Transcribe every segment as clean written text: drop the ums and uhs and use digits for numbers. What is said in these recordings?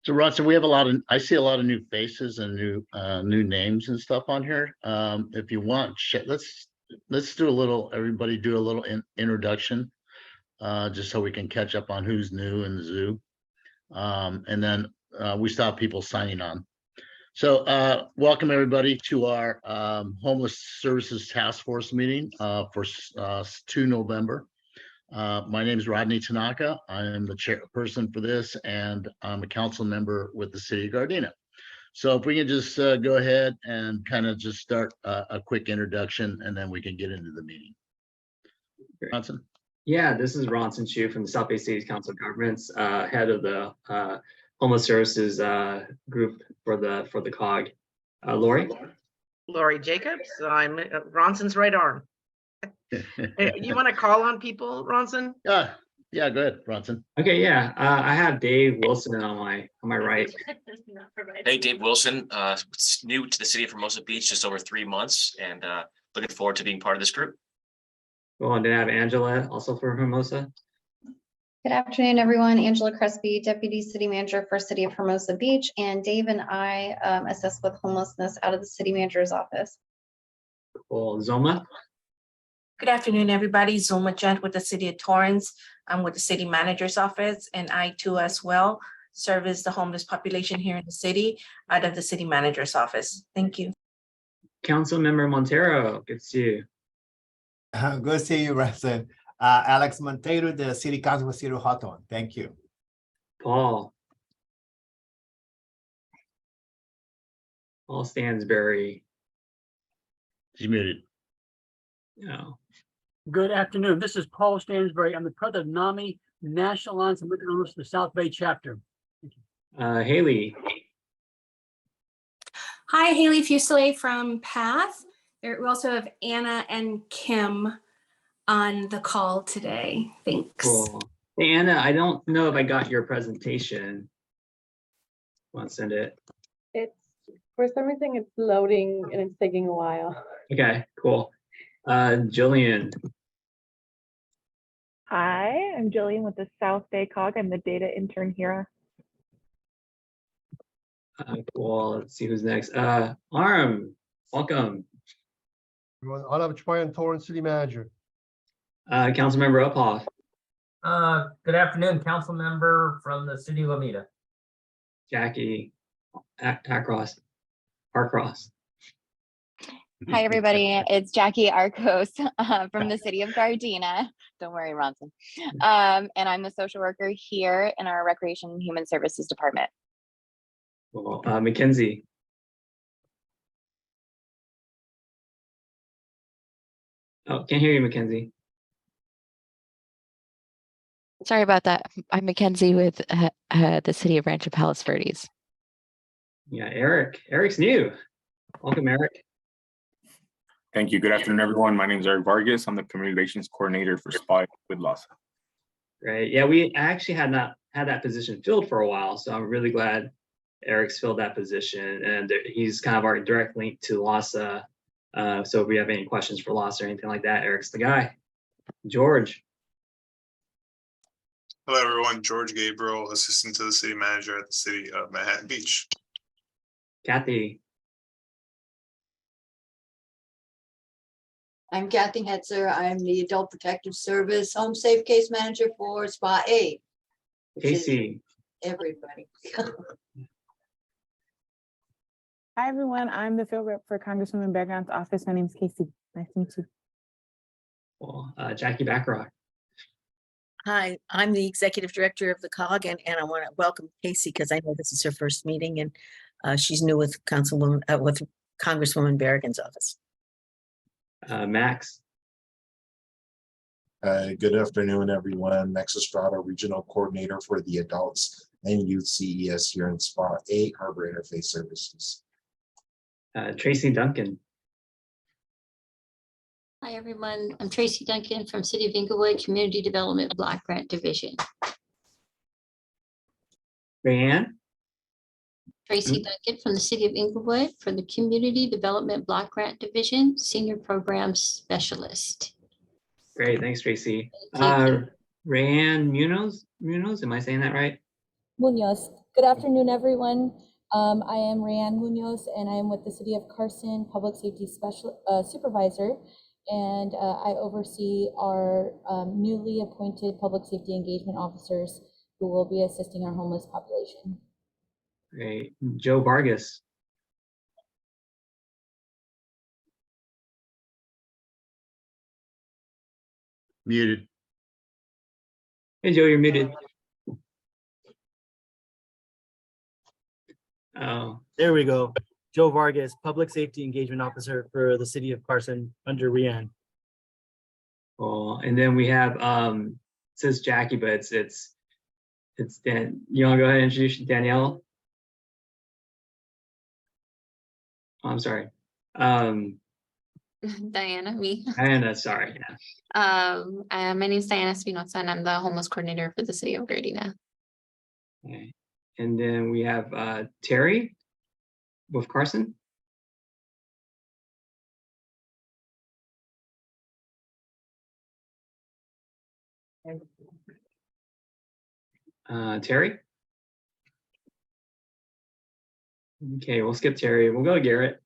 So Ron, we have I see a lot of new faces and new names and stuff on here. If you want, let's do a little, everybody do a little introduction, just so we can catch up on who's new in the zoo. And then we stop people signing on. So welcome everybody to our Homeless Services Task Force meeting for 2 November. My name is Rodney Tanaka. I am the chairperson for this, and I'm a council member with the city of Gardena. So if we can just go ahead and kind of just start a quick introduction, and then we can get into the meeting. Ronson? Yeah, this is Ronson Chu from the South Bay City Council of Governments, head of the Homeless Services group for the COG. Lori? Lori Jacobs. I'm Ronson's right arm. You want to call on people, Ronson? Yeah, go ahead, Ronson. Okay, yeah. I have Dave Wilson on my right. Hey, Dave Wilson, new to the city of Hermosa Beach, just over 3 months, and looking forward to being part of this group. Cool, and then I have Angela, also from Hermosa. Good afternoon, everyone. Angela Crespi, Deputy City Manager for City of Hermosa Beach, and Dave and I assist with homelessness out of the City Manager's office. Cool, Zoma. Good afternoon, everybody. Zoma Gent with the City of Torrance. I'm with the City Manager's office, and I too as well service the homeless population here in the city out of the City Manager's office. Thank you. Councilmember Montero, good to see you. Good to see you, Ronson. Alex Monteiro, the City Council for City of Hawthorne. Thank you. Paul Stansberry. He's muted. No. Good afternoon. This is Paul Stansberry. I'm the president of NAMI, National Alliance of American Homeless, the South Bay chapter. Haley. Hi, Haley Fuselier from PATH. We also have Anna and Kim on the call today. Thanks. Cool. Hey, Anna, I don't know if I got your presentation. Want to send it? It's for some reason it's loading and it's taking a while. Okay, cool. Jillian. Hi, I'm Jillian with the South Bay COG. I'm the data intern here. Cool. Let's see who's next. Arm, welcome. Arm Chwayan, Torrance City Manager. Councilmember Uphoff. Good afternoon, council member from the city of Alameda. Jackie Arcross. Hi, everybody. It's Jackie Arcos from the city of Gardena. Don't worry, Ronson. And I'm the social worker here in our Recreation and Human Services Department. Cool. Mackenzie. Oh, can't hear you, Mackenzie. Sorry about that. I'm Mackenzie with the city of Rancho Palos Verdes. Yeah, Eric. Eric's new. Welcome, Eric. Thank you. Good afternoon, everyone. My name is Eric Vargas. I'm the community relations coordinator for SPY with LASA. Great. Yeah, we actually had not had that position filled for a while, so I'm really glad Eric's filled that position, and he's kind of our direct link to LASA. So if we have any questions for LASA or anything like that, Eric's the guy. George. Hello, everyone. George Gabriel, assistant to the city manager at the city of Manhattan Beach. Kathy. I'm Kathy Hetzer. I'm the Adult Protective Service Home Safe Case Manager for SPA 8. Casey. Everybody. Hi, everyone. I'm the field rep for Congresswoman Bergeron's office. My name is Casey. Nice to meet you. Well, Jackie Backrock. Hi, I'm the executive director of the COG, and I want to welcome Casey because I know this is her first meeting, and she's new with with Congresswoman Berrigan's office. Max. Good afternoon, everyone. Max Estrada, regional coordinator for the adults and youth CES here in SPA 8 Harbor Interface Services. Tracy Duncan. Hi, everyone. I'm Tracy Duncan from City of Inglewood Community Development Block Grant Division. Rayanne? Tracy Duncan from the City of Inglewood for the Community Development Block Grant Division, Senior Programs Specialist. Great, thanks, Tracy. Rayanne Munoz, am I saying that right? Munoz. Good afternoon, everyone. I am Rayanne Munoz, and I am with the City of Carson Public Safety Supervisor, and I oversee our newly appointed Public Safety Engagement Officers who will be assisting our homeless population. Great. Joe Vargas. Muted. Hey, Joe, you're muted. Oh, There we go. Joe Vargas, Public Safety Engagement Officer for the City of Carson under Rian. cool. And then we have it says Jackie, but it's Dan. You want to go ahead and introduce Danielle? Oh, I'm sorry. Diana, me. Diana, sorry. Yeah. My name is Diana Espinosa, and I'm the homeless coordinator for the city of Gardena. Okay. And then we have Terry with Carson. Terry. Okay, we'll skip Terry. We'll go to Garrett.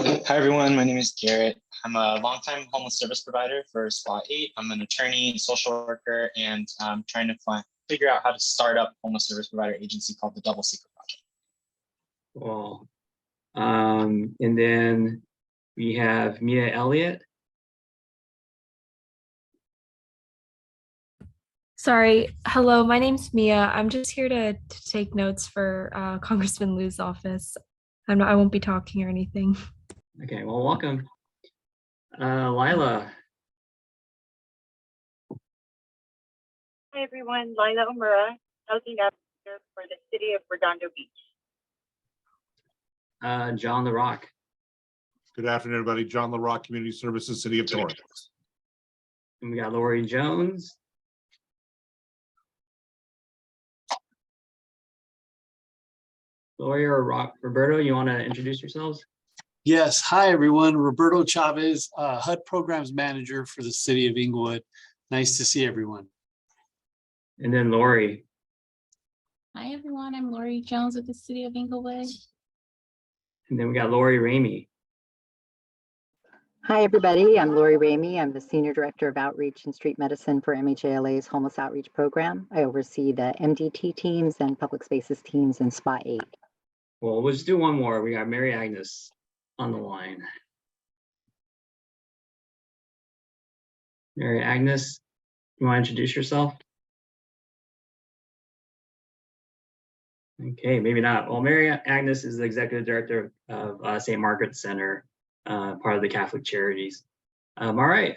Hi, everyone. My name is Garrett. I'm a longtime homeless service provider for Spot 8. I'm an attorney, social worker, and I'm trying to figure out how to start up homeless service provider agency called the Double Secret Project. Cool. And then we have Mia Elliott. Sorry. Hello, my name's Mia. I'm just here to take notes for Congressman Liu's office. I won't be talking or anything. Okay, well, welcome. Lila. Hi, everyone. Lila Omura, Housing Officer for the City of Redondo Beach. John LaRock. Good afternoon, everybody. John LaRock, Community Services, City of Torrance. And we got Lori Jones. Lori or Roberto, you want to introduce yourselves? Yes. Hi, everyone. Roberto Chavez, HUD Programs Manager for the City of Inglewood. Nice to see everyone. And then Lori. Hi, everyone. I'm Lori Jones with the city of Inglewood. And then we got Lori Ramey. Hi, everybody. I'm Lori Ramey. I'm the Senior Director of Outreach and Street Medicine for MHALA's Homeless Outreach Program. I oversee the MDT teams and public spaces teams in Spot 8. Well, we'll just do one more. We got Mary Agnes on the line. Mary Agnes, you want to introduce yourself? Okay, maybe not. Well, Mary Agnes is the Executive Director of St. Margaret's Center, part of the Catholic Charities. All right,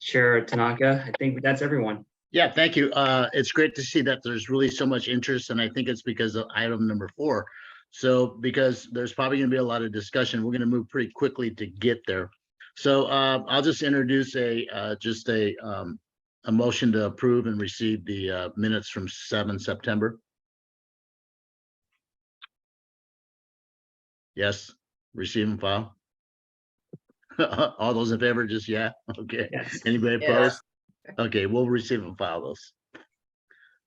Chair Tanaka, I think that's everyone. Yeah, thank you. It's great to see that there's really so much interest, and I think it's because of item number 4. So because there's probably going to be a lot of discussion, we're going to move pretty quickly to get there. So I'll just introduce a motion to approve and receive the minutes from 7 September. Yes, receive and file. All those in favor, just yeah. Okay. Yes. Anybody Yeah. opposed? Okay, we'll receive and file those.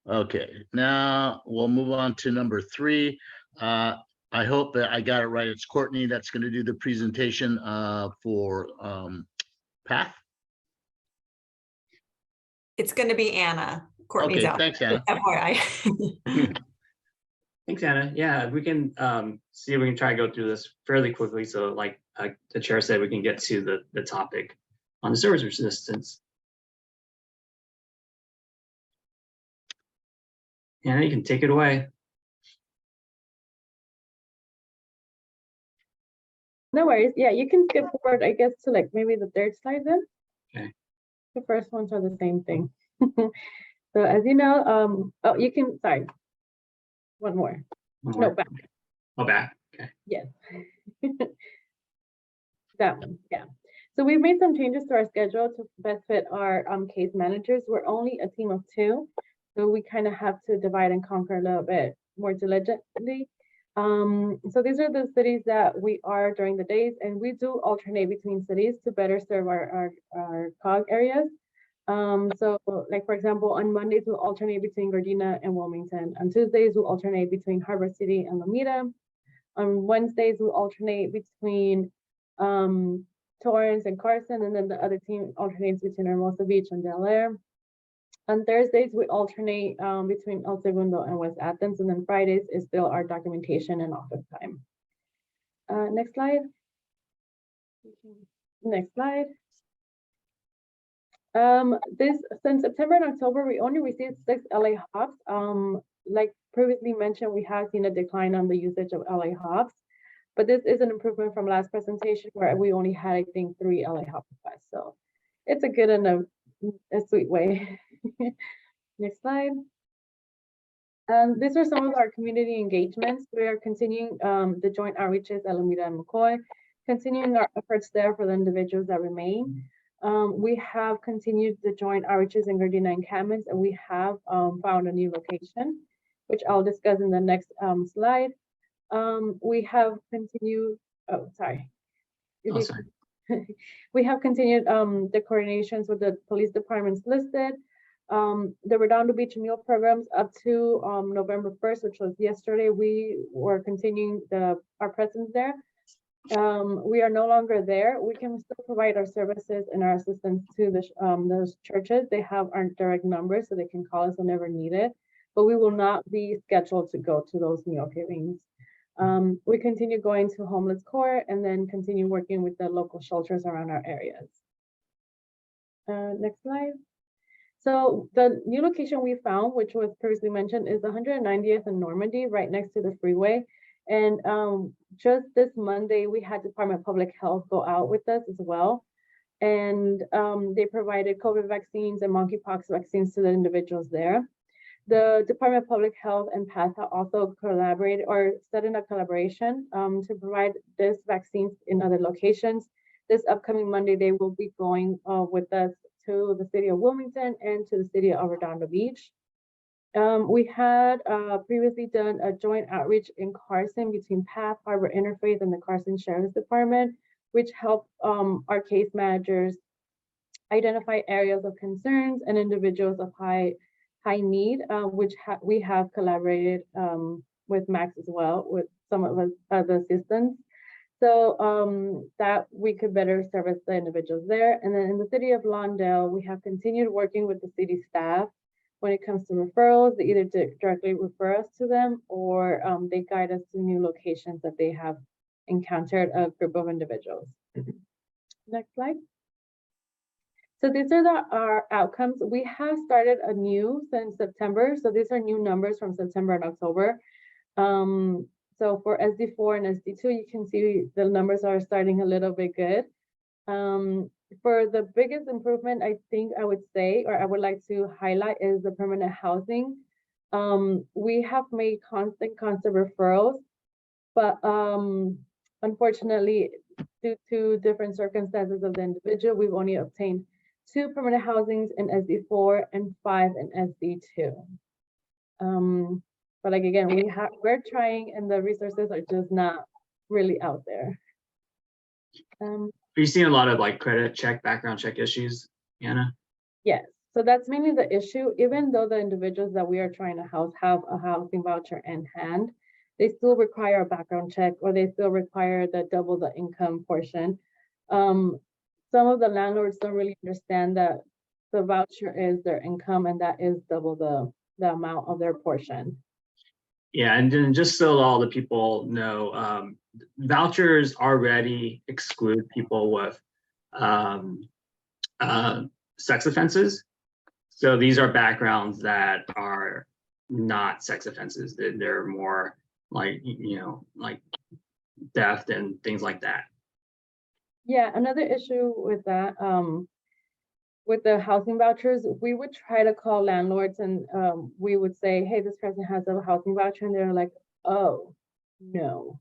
Okay, now we'll move on to number 3. I hope that I got it right. It's Courtney that's going to do the presentation for PATH. It's going to be Anna. Courtney's Okay, out. thanks, Anna. FYI. Thanks, Anna. Yeah, we can see if we can try to go through this fairly quickly. So like the chair said, we can get to the topic on the service resistance. Anna, you can take it away. No worries. Yeah, you can skip forward, I guess, to like maybe the third slide then. Okay. The first ones are the same thing. So as you know, oh, you can, sorry. One more. No, back. Oh, back. Okay. Yes. That one, yeah. So we've made some changes to our schedule to best fit our case managers. We're only a team of 2, so we kind of have to divide and conquer a little bit more diligently. So these are the cities that we are during the days, and we do alternate between cities to better serve our COG areas. So like, for example, on Mondays, we'll alternate between Gardena and Wilmington. On Tuesdays, we'll alternate between Harbor City and Lomita. On Wednesdays, we'll alternate between Torrance and Carson, and then the other team alternates between Hermosa Beach and Del Air. On Thursdays, we alternate between El Segundo and West Athens, and then Fridays is still our documentation and office time. Next slide. Next slide. Since September and October, we only received 6 LA hops. Like previously mentioned, we have seen a decline on the usage of LA hops, but this is an improvement from last presentation where we only had, I think, 3 LA hop requests. So it's a good and a sweet way. Next slide. These are some of our community engagements. We are continuing the joint outreaches at Alameda and McCoy, continuing our efforts there for the individuals that remain. We have continued the joint outreaches in Gardena and Cammons, and we have found a new location, which I'll discuss in the next slide. We have continued, we have continued the coordinations with the police departments listed. The Redondo Beach meal programs up to November 1st, which was yesterday, we were continuing our presence there. We are no longer there. We can still provide our services and our assistance to those churches. They have our direct numbers, so they can call us whenever needed, but we will not be scheduled to go to those meal givings. We continue going to homeless court and then continue working with the local shelters around our areas. Next slide. So the new location we found, which was previously mentioned, is 190th and Normandy, right next to the freeway. And just this Monday, we had Department of Public Health go out with us as well. And they provided COVID vaccines and monkeypox vaccines to the individuals there. The Department of Public Health and PATHA also collaborated or set in a collaboration to provide this vaccines in other locations. This upcoming Monday, they will be going with us to the city of Wilmington and to the city of Redondo Beach. We had previously done a joint outreach in Carson between PATH, Harbor Interfaith, and the Carson Sheriff's Department, which helped our case managers identify areas of concerns and individuals of high need, which we have collaborated with Max as well, with some of the assistants, so that we could better service the individuals there. And then in the city of Lawndale, we have continued working with the city staff when it comes to referrals. They either directly refer us to them or they guide us to new locations that they have encountered a group of individuals. Next slide. So these are our outcomes. We have started anew since September. So these are new numbers from September and October. So for SD4 and SD2, you can see the numbers are starting a little bit good. For the biggest improvement, I think I would say, or I would like to highlight, is the permanent housing. We have made constant referrals, but unfortunately, due to different circumstances of the individual, we've only obtained 2 permanent housings in SD4 and 5 in SD2. But like, again, we're trying, and the resources are just not really out there. Are you seeing a lot of like credit check, background check issues, Anna? Yes, so that's mainly the issue. Even though the individuals that we are trying to house have a housing voucher in hand, they still require a background check, or they still require the double the income portion. Some of the landlords don't really understand that the voucher is their income, and that is double the amount of their portion. Yeah, and then just so all the people know, vouchers already exclude people with sex offenses. So these are backgrounds that are not sex offenses. They're more like, like theft and things like that. Yeah, another issue with that, with the housing vouchers, we would try to call landlords and we would say, hey, this person has a housing voucher, and they're like, oh, no.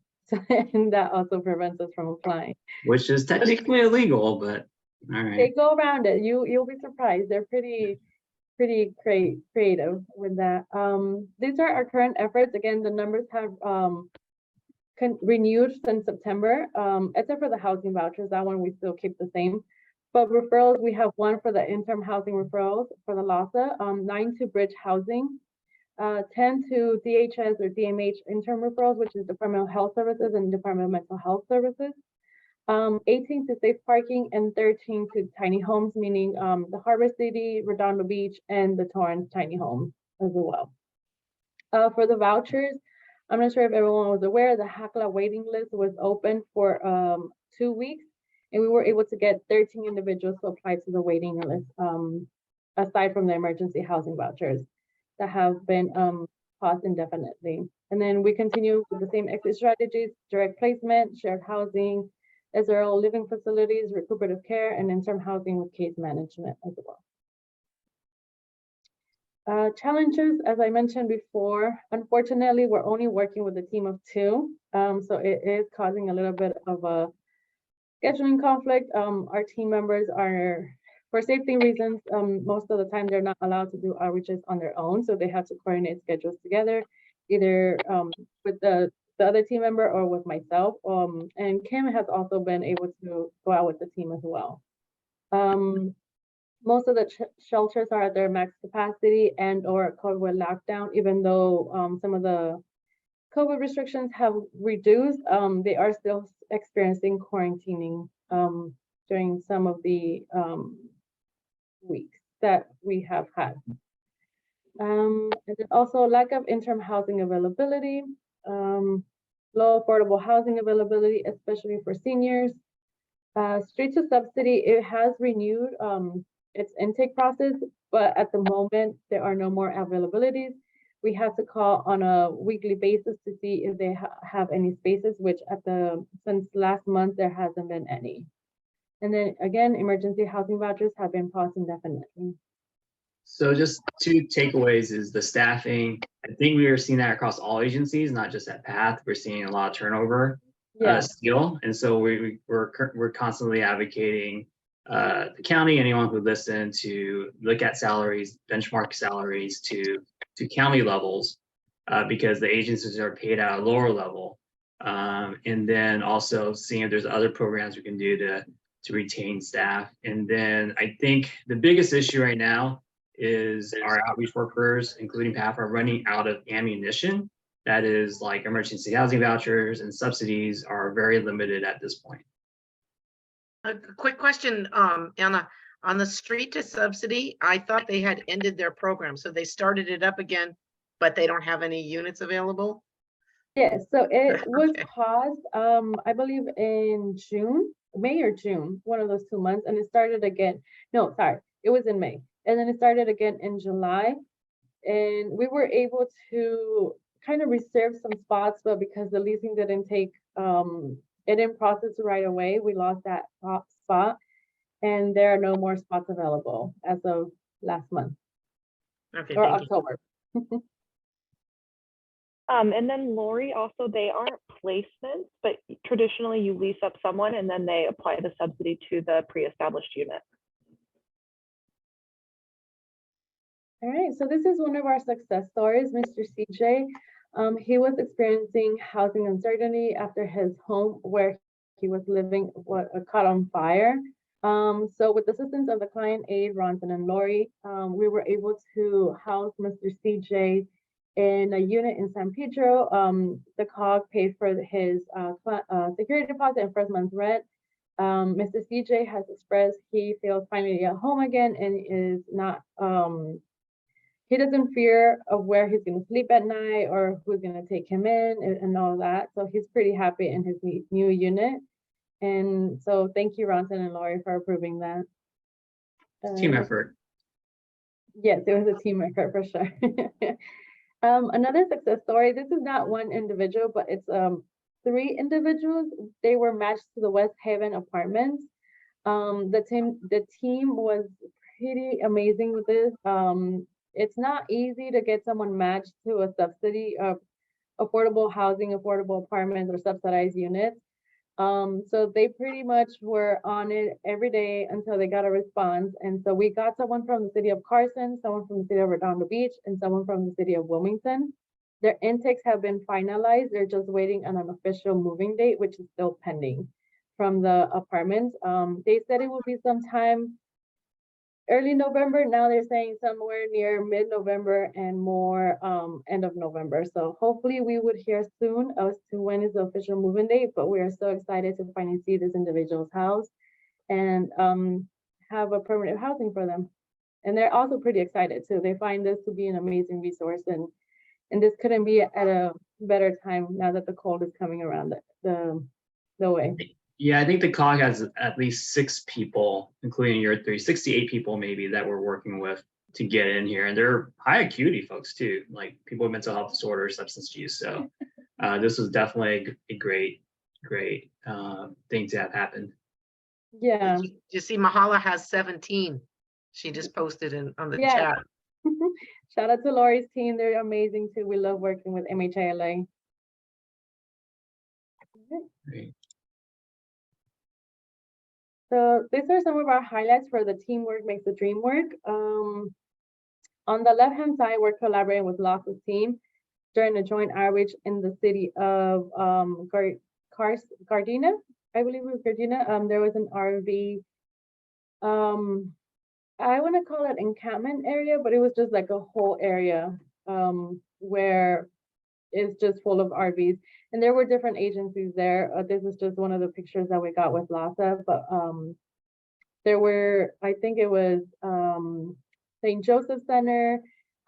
And that also prevents us from applying. Which is technically illegal, but all right. They go around it. You'll be surprised. They're pretty creative with that. These are our current efforts. Again, the numbers have renewed since September, except for the housing vouchers. That one we still keep the same. But referrals, we have one for the interim housing referrals for the LAHSA, 9 to Bridge Housing, 10 to DHS or DMH interim referrals, which is Department of Health Services and Department of Mental Health Services. 18 to Safe Parking, and 13 to Tiny Homes, meaning the Harbor City, Redondo Beach, and the Torrance Tiny Homes as well. For the vouchers, I'm not sure if everyone was aware, the HACLA waiting list was open for 2 weeks, and we were able to get 13 individuals to apply to the waiting list, aside from the emergency housing vouchers that have been paused indefinitely. And then we continue with the same exit strategies: direct placement, shared housing, SRO living facilities, recuperative care, and interim housing with case management as well. Challenges, as I mentioned before, unfortunately, we're only working with a team of 2. So it is causing a little bit of a scheduling conflict. Our team members are, for safety reasons, most of the time they're not allowed to do outreaches on their own. So they have to coordinate schedules together, either with the other team member or with myself. And Kim has also been able to go out with the team as well. Most of the shelters are at their max capacity and or COVID lockdown, even though some of the COVID restrictions have reduced, they are still experiencing quarantining during some of the weeks that we have had. And then also lack of interim housing availability, low affordable housing availability, especially for seniors. Street to Subsidy, it has renewed its intake process, but at the moment there are no more availabilities. We have to call on a weekly basis to see if they have any spaces, which since last month there hasn't been any. And then again, emergency housing vouchers have been paused indefinitely. So just 2 takeaways is the staffing. I think we are seeing that across all agencies, not just at PATH. We're seeing a lot of turnover still. And so we're constantly advocating the county, anyone who listened, to look at salaries, benchmark salaries to county levels, because the agencies are paid at a lower level. And then also seeing if there's other programs we can do to retain staff. And then I think the biggest issue right now is our outreach workers, including PATH, are running out of ammunition. That is, like, emergency housing vouchers and subsidies are very limited at this point. A quick question, Anna, on the Street to Subsidy, I thought they had ended their program, so they started it up again, but they don't have any units available? Yes, so it was paused, I believe in May or June, one of those 2 months, and it started again. No, sorry, it was in May. And then it started again in July. And we were able to kind of reserve some spots, but because the leasing didn't take, it didn't process right away, we lost that top spot. And there are no more spots available as of last month. Okay, or thank you. October. And then Lori, also, they aren't placements, but traditionally you lease up someone and then they apply the subsidy to the pre-established unit. All right, so this is one of our success stories, Mr. CJ. He was experiencing housing uncertainty after his home where he was living caught on fire. So with the assistance of the client aid, Ronson and Lori, we were able to house Mr. CJ in a unit in San Pedro. The COG paid for his security deposit and first month's rent. Mr. CJ has expressed he feels finally at home again and is not, he doesn't fear of where he's going to sleep at night or who's going to take him in and all that. So he's pretty happy in his new unit. And so thank you, Ronson and Lori, for approving that. Team effort. Yes, it was a team effort for sure. Another success story, this is not one individual, but it's 3 individuals. They were matched to the West Haven apartments. The team was pretty amazing with this. It's not easy to get someone matched to a subsidy of affordable housing, affordable apartments, or subsidized units. So they pretty much were on it every day until they got a response. And so we got someone from the city of Carson, someone from the city of Redondo Beach, and someone from the city of Wilmington. Their intakes have been finalized. They're just waiting on an official moving date, which is still pending. from the apartments. They said it would be sometime early November. Now they're saying somewhere near mid-November and more end of November. So hopefully we would hear soon as to when is the official move-in date, but we are so excited to finally see this individual's house and have a permanent housing for them. And they're also pretty excited too. They find this to be an amazing resource, and this couldn't be at a better time now that the cold is coming around the way. Yeah, I think the COG has at least 6 people, including your 3, 68 people maybe that we're working with to get in here. And they're high acuity folks too, like people with mental health disorders, substance use. So this was definitely a great thing to have happened. Yeah. You see, Mahala has 17. She just posted on the Yeah. chat. Shout out to Lori's team. They're amazing too. We love working with MHILA. Great. So these are some of our highlights for the teamwork makes the dream work. On the left-hand side, we're collaborating with LASA's team during a joint outreach in the city of Gardena. I believe it was Gardena. There was an RV. I want to call it encampment area, but it was just like a whole area where it's just full of RVs. And there were different agencies there. This is just one of the pictures that we got with LASA, but there were, I think it was St. Joseph Center,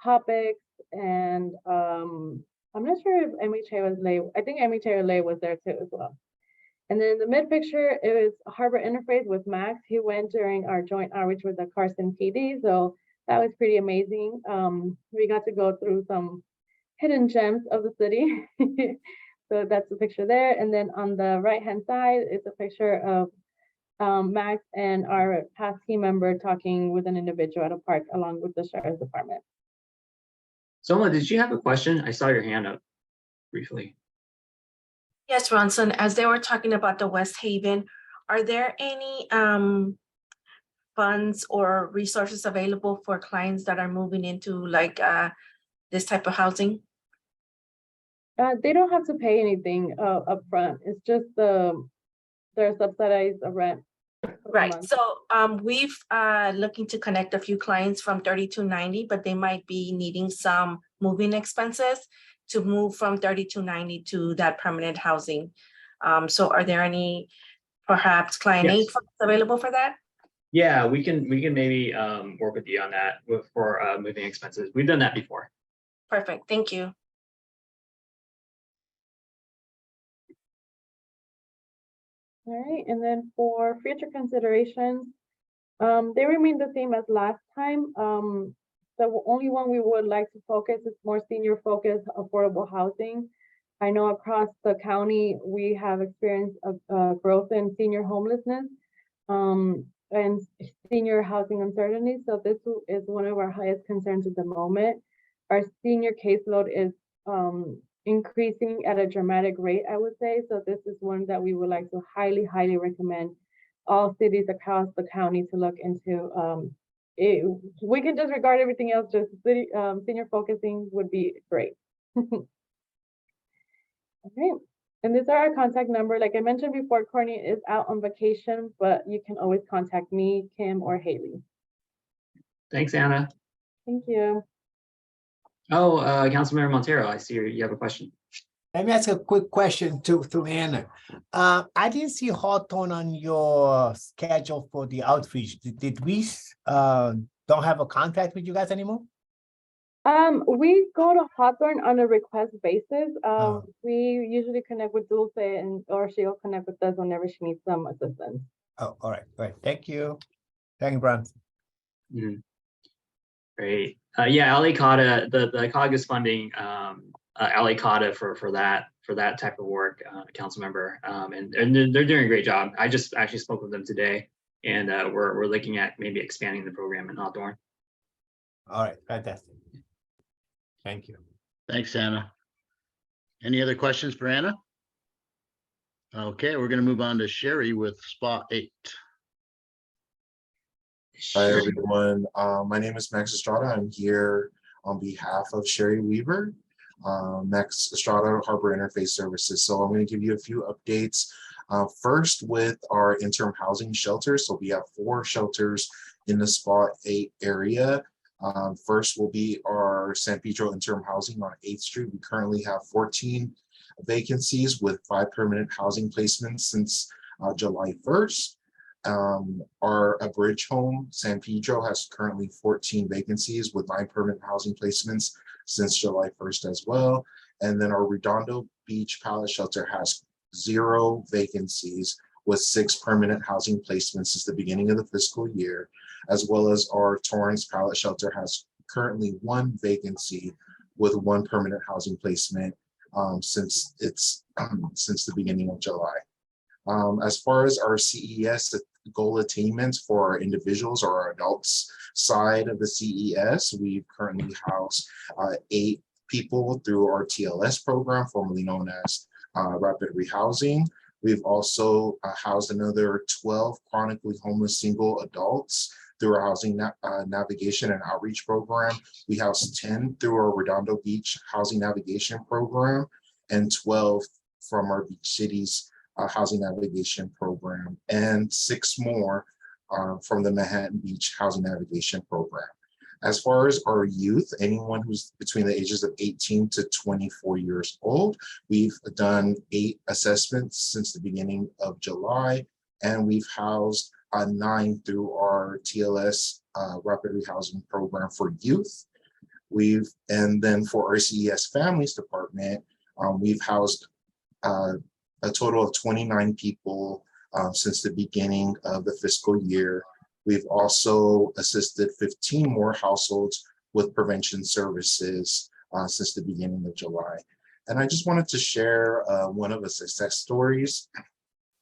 Hopix, and I'm not sure if MHA I think MHA was there too as well. And then the mid picture, it was Harbor Interface with Max. He went during our joint outreach with the Carson PD, so that was pretty amazing. We got to go through some hidden gems of the city. So that's the picture there. And then on the right-hand side, it's a picture of Max and our past team member talking with an individual at a park along with the sheriff's department. Soma, did you have a question? I saw your hand up briefly. Yes, Ronson, as they were talking about the West Haven, are there any funds or resources available for clients that are moving into like this type of housing? They don't have to pay anything upfront. It's just they're subsidized rent. Right. So we've looking to connect a few clients from 3290, but they might be needing some moving expenses to move from 3290 to that permanent housing. So are there any perhaps client aid funds available for that? Yeah, we can maybe work with you on that for moving expenses. We've done that before. Perfect. Thank you. All right, and then for future considerations, they remain the same as last time. The only one we would like to focus is more senior focused affordable housing. I know across the county, we have experienced a growth in senior homelessness and senior housing uncertainty. So this is one of our highest concerns at the moment. Our senior caseload is increasing at a dramatic rate, I would say. So this is one that we would like to highly, highly recommend all cities across the county to look into. We can disregard everything else, just city, senior focusing would be great. Okay, and these are our contact number. Like I mentioned before, Courtney is out on vacation, but you can always contact me, Kim, or Haley. Thanks, Anna. Thank you. Oh, Councilmember Montero, I see you have a question. Let me ask a quick question to Anna. I didn't see Hawthorne on your schedule for the outreach. Did we don't have a contact with you guys anymore? We go to Hawthorne on a request basis. We usually connect with Dulce or she'll connect with us whenever she needs some assistance. Oh, all right. Thank you. Thank you, Brian. Great. Yeah, LA CAUTA, the COG is funding LA CAUTA for that type of work, council member, and they're doing a great job. I just actually spoke with them today, and we're looking at maybe expanding the program in Hawthorne. All right, fantastic. Thank you. Thanks, Anna. Any other questions for Anna? Okay, we're going to move on to Sherry with Spot 8. Hi, everyone. My name is Max Estrada. I'm here on behalf of Sherry Weaver, Max Estrada, Harbor Interface Services. So I'm going to give you a few updates First with our interim housing shelters. So we have 4 shelters in the Spot 8 area. First will be our San Pedro interim housing on 8th Street. We currently have 14 vacancies with 5 permanent housing placements since July 1st. Our Abridge home, San Pedro, has currently 14 vacancies with 9 permanent housing placements since July 1st as well. And then our Redondo Beach Pallet Shelter has 0 vacancies with 6 permanent housing placements since the beginning of the fiscal year, as well as our Torrance Pallet Shelter has currently 1 vacancy with 1 permanent housing placement since the beginning of July. As far as our CES goal attainment for our individuals or our adults side of the CES, we currently house 8 people through our TLS program, formerly known as Rapid Rehousing. We've also housed another 12 chronically homeless single adults through our housing navigation and outreach program. We house 10 through our Redondo Beach housing navigation program and 12 from our beach cities housing navigation program, and 6 more from the Manhattan Beach housing navigation program. As far as our youth, anyone who's between the ages of 18 to 24 years old, we've done 8 assessments since the beginning of July, and we've housed 9 through our TLS rapid rehousing program for youth. And then for our CES families department, we've housed a total of 29 people since the beginning of the fiscal year. We've also assisted 15 more households with prevention services since the beginning of July. And I just wanted to share one of the success stories.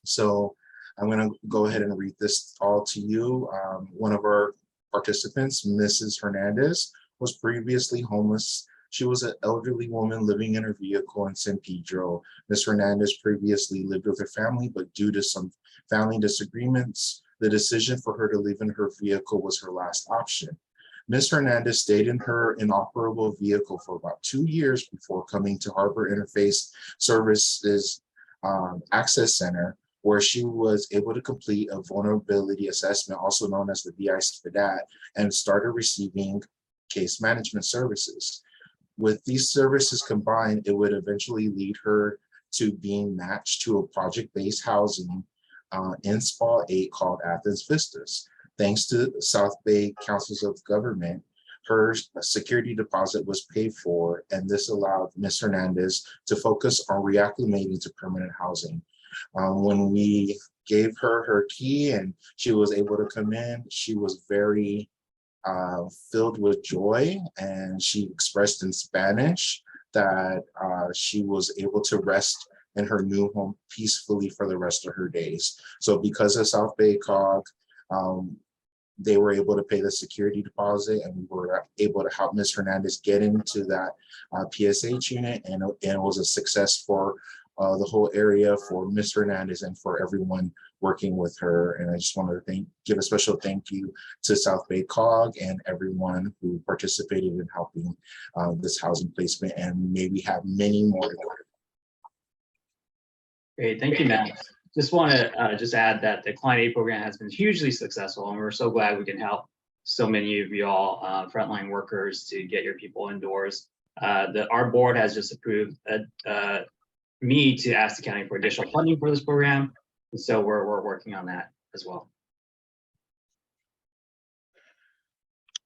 So I'm going to go ahead and read this all to you. One of our participants, Mrs. Hernandez, was previously homeless. She was an elderly woman living in her vehicle in San Pedro. Ms. Hernandez previously lived with her family, but due to some family disagreements, the decision for her to live in her vehicle was her last option. Ms. Hernandez stayed in her inoperable vehicle for about 2 years before coming to Harbor Interface Services Access Center, where she was able to complete a vulnerability assessment, also known as the VI-SPDAT, and started receiving case management services. With these services combined, it would eventually lead her to being matched to a project-based housing in SPA 8 called Athens Vistas. Thanks to South Bay Councils of Government, her security deposit was paid for, and this allowed Ms. Hernandez to focus on reacclimating to permanent housing. When we gave her her key and she was able to come in, she was very filled with joy, and she expressed in Spanish that she was able to rest in her new home peacefully for the rest of her days. So because of South Bay COG, they were able to pay the security deposit, and we were able to help Ms. Hernandez get into that PSH unit, and it was a success for the whole area, for Ms. Hernandez and for everyone working with her. And I just wanted to give a special thank you to South Bay COG and everyone who participated in helping this housing placement, and maybe have many more to go. Great, thank you, Matt. Just want to just add that the Client Aid program has been hugely successful, and we're so glad we can help so many of y'all frontline workers to get your people indoors. Our board has just approved me to ask the county for additional funding for this program, and so we're working on that as well.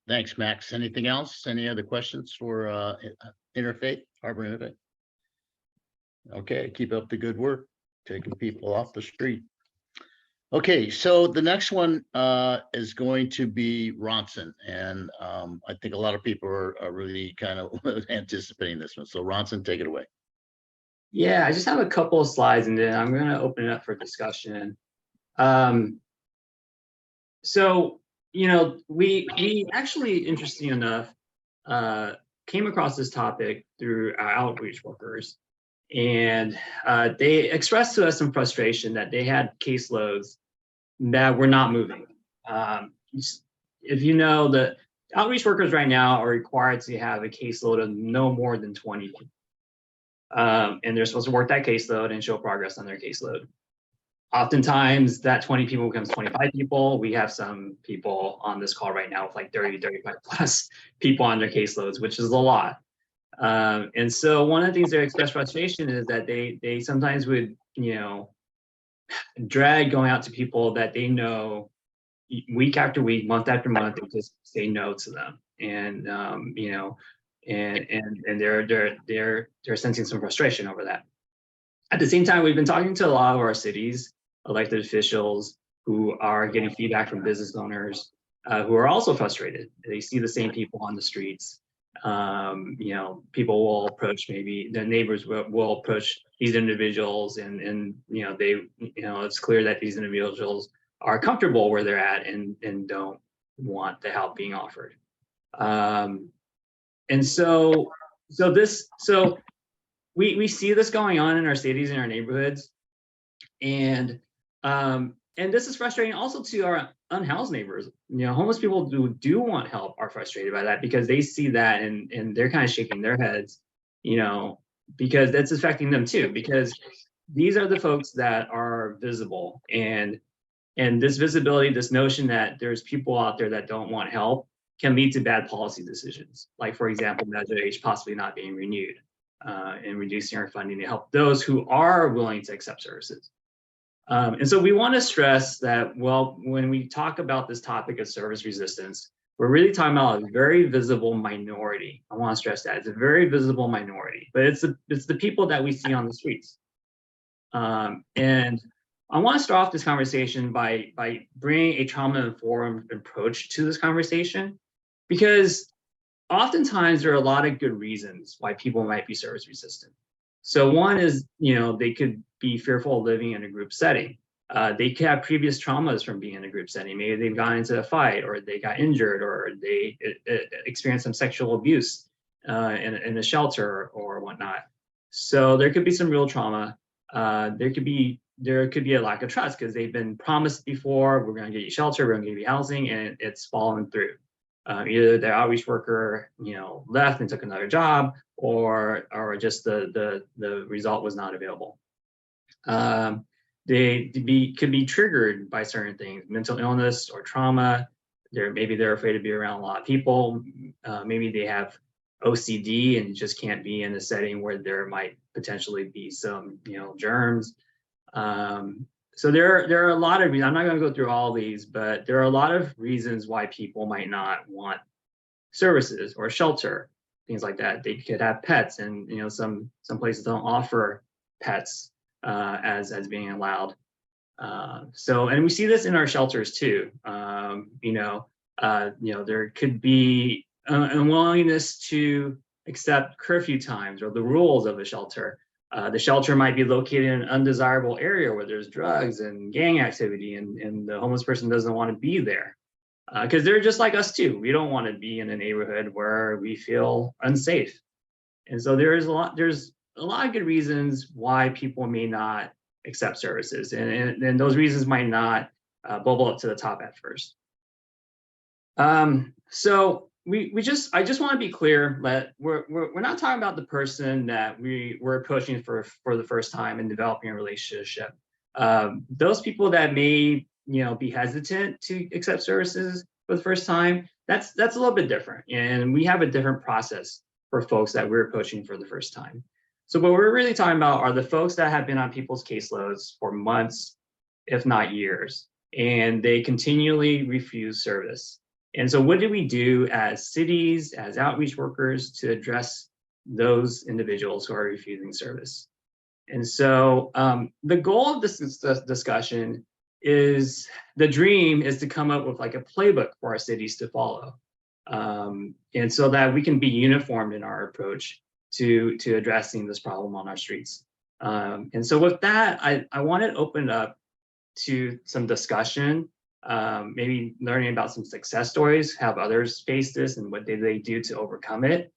Thanks, Max. Anything else? Any other questions for Interfaith, Harbor Interfaith? Okay, keep up the good work, taking people off the street. Okay, so the next one is going to be Ronson, and I think a lot of people are really kind of anticipating this one. So Ronson, take it away. Yeah, I just have a couple of slides, and then I'm going to open it up for discussion. So, you know, we actually, interesting enough, came across this topic through our outreach workers, and they expressed to us some frustration that they had caseloads that were not moving. If you know, the outreach workers right now are required to have a caseload of no more than 20 people. And they're supposed to work that caseload and show progress on their caseload. Oftentimes that 20 people becomes 25 people. We have some people on this call right now with like 30, 35 plus people on their caseloads, which is a lot. And so one of the things they express frustration is that they sometimes would, you know, drag going out to people that they know week after week, month after month, they just say no to them. And you know, and they're sensing some frustration over that. At the same time, we've been talking to a lot of our cities, elected officials who are getting feedback from business owners who are also frustrated. They see the same people on the streets. You know, people will approach, maybe their neighbors will approach these individuals, and you know, it's clear that these individuals are comfortable where they're at and don't want the help being offered. And so we see this going on in our cities and our neighborhoods, and this is frustrating also to our unhoused neighbors. You know, homeless people who do want help are frustrated by that because they see that and they're kind of shaking their heads, you know, because that's affecting them too, because these are the folks that are visible, and this visibility, this notion that there's people out there that don't want help can lead to bad policy decisions. Like, for example, Measure H possibly not being renewed and reducing our funding to help those who are willing to accept services. And so we want to stress that, well, when we talk about this topic of service resistance, we're really talking about a very visible minority. I want to stress that it's a very visible minority, but it's the people that we see on the streets. And I want to start off this conversation by bringing a trauma-informed approach to this conversation, because oftentimes there are a lot of good reasons why people might be service resistant. So one is, you know, they could be fearful of living in a group setting. They could have previous traumas from being in a group setting. Maybe they've gotten into a fight, or they got injured, or they experienced some sexual abuse in a shelter or whatnot. So there could be some real trauma. There could be a lack of trust because they've been promised before, we're going to get you shelter, we're going to give you housing, and it's fallen through. Either the outreach worker, you know, left and took another job, or just the result was not available. They could be triggered by certain things, mental illness or trauma. Maybe they're afraid to be around a lot of people. Maybe they have OCD and just can't be in a setting where there might potentially be some, you know, germs. So there are a lot of reasons. I'm not going to go through all these, but there are a lot of reasons why people might not want services or shelter, things like that. They could have pets, and you know, some places don't offer pets as being allowed. And we see this in our shelters too. You know, there could be unwillingness to accept curfew times or the rules of a shelter. The shelter might be located in an undesirable area where there's drugs and gang activity, and the homeless person doesn't want to be there because they're just like us too. We don't want to be in a neighborhood where we feel unsafe. And so there's a lot of good reasons why people may not accept services, and those reasons might not bubble up to the top at first. So I just want to be clear that we're not talking about the person that we're approaching for the first time and developing a relationship. Those people that may, you know, be hesitant to accept services for the first time, that's a little bit different, and we have a different process for folks that we're approaching for the first time. So what we're really talking about are the folks that have been on people's caseloads for months, if not years, and they continually refuse service. And so what do we do as cities, as outreach workers, to address those individuals who are refusing service? And so the goal of this discussion is, the dream is to come up with like a playbook for our cities to follow. And so that we can be uniformed in our approach to addressing this problem on our streets. And so with that, I want to open up to some discussion, maybe learning about some success stories, have others face this and what did they do to overcome it.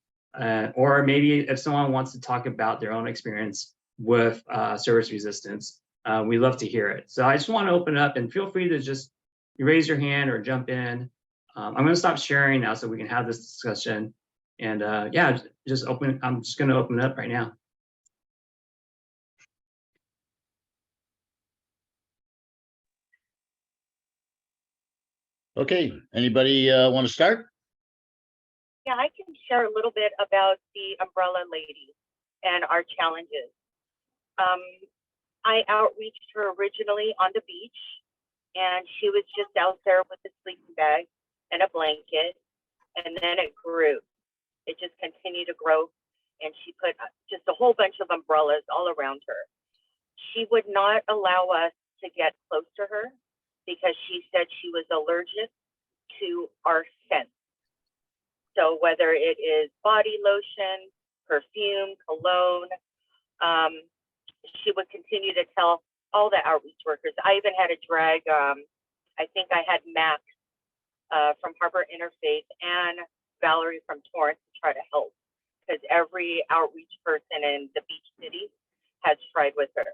Or maybe if someone wants to talk about their own experience with service resistance, we love to hear it. So I just want to open up, and feel free to just raise your hand or jump in. I'm going to stop sharing now so we can have this discussion. And yeah, I'm just going to open it up right now. Okay, anybody want to start? Yeah, I can share a little bit about the umbrella lady and our challenges. I outreached her originally on the beach, and she was just out there with a sleeping bag and a blanket, and then it grew. It just continued to grow, and she put just a whole bunch of umbrellas all around her. She would not allow us to get close to her because she said she was allergic to our scent. So whether it is body lotion, perfume, cologne, she would continue to tell all the outreach workers. I even had to drag, I think I had Max from Harbor Interfaith and Valerie from Torrance to try to help, because every outreach person in the beach cities has tried with her.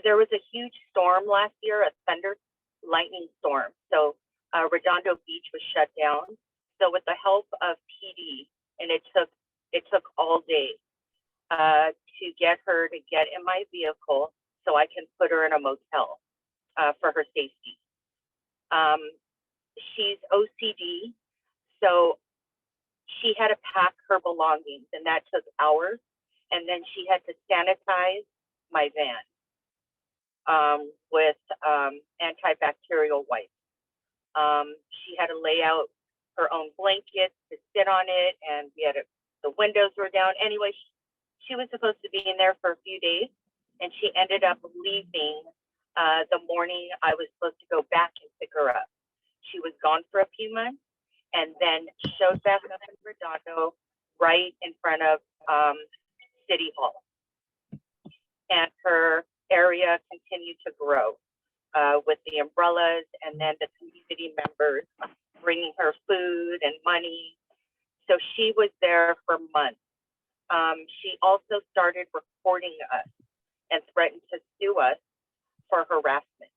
There was a huge storm last year, a thunder lightning storm. So Redondo Beach was shut down. So with the help of PD, and it took all day to get her to get in my vehicle so I can put her in a motel for her safety. She's OCD, so she had to pack her belongings, and that took hours. And then she had to sanitize my van with antibacterial wipes. She had to lay out her own blankets to sit on it, and the windows were down. Anyway, she was supposed to be in there for a few days, and she ended up leaving the morning I was supposed to go back and pick her up. She was gone for a few months, and then showed back up in Redondo right in front of City Hall. And her area continued to grow with the umbrellas, and then the community members bringing her food and money. So she was there for months. She also started recording us and threatened to sue us for harassment.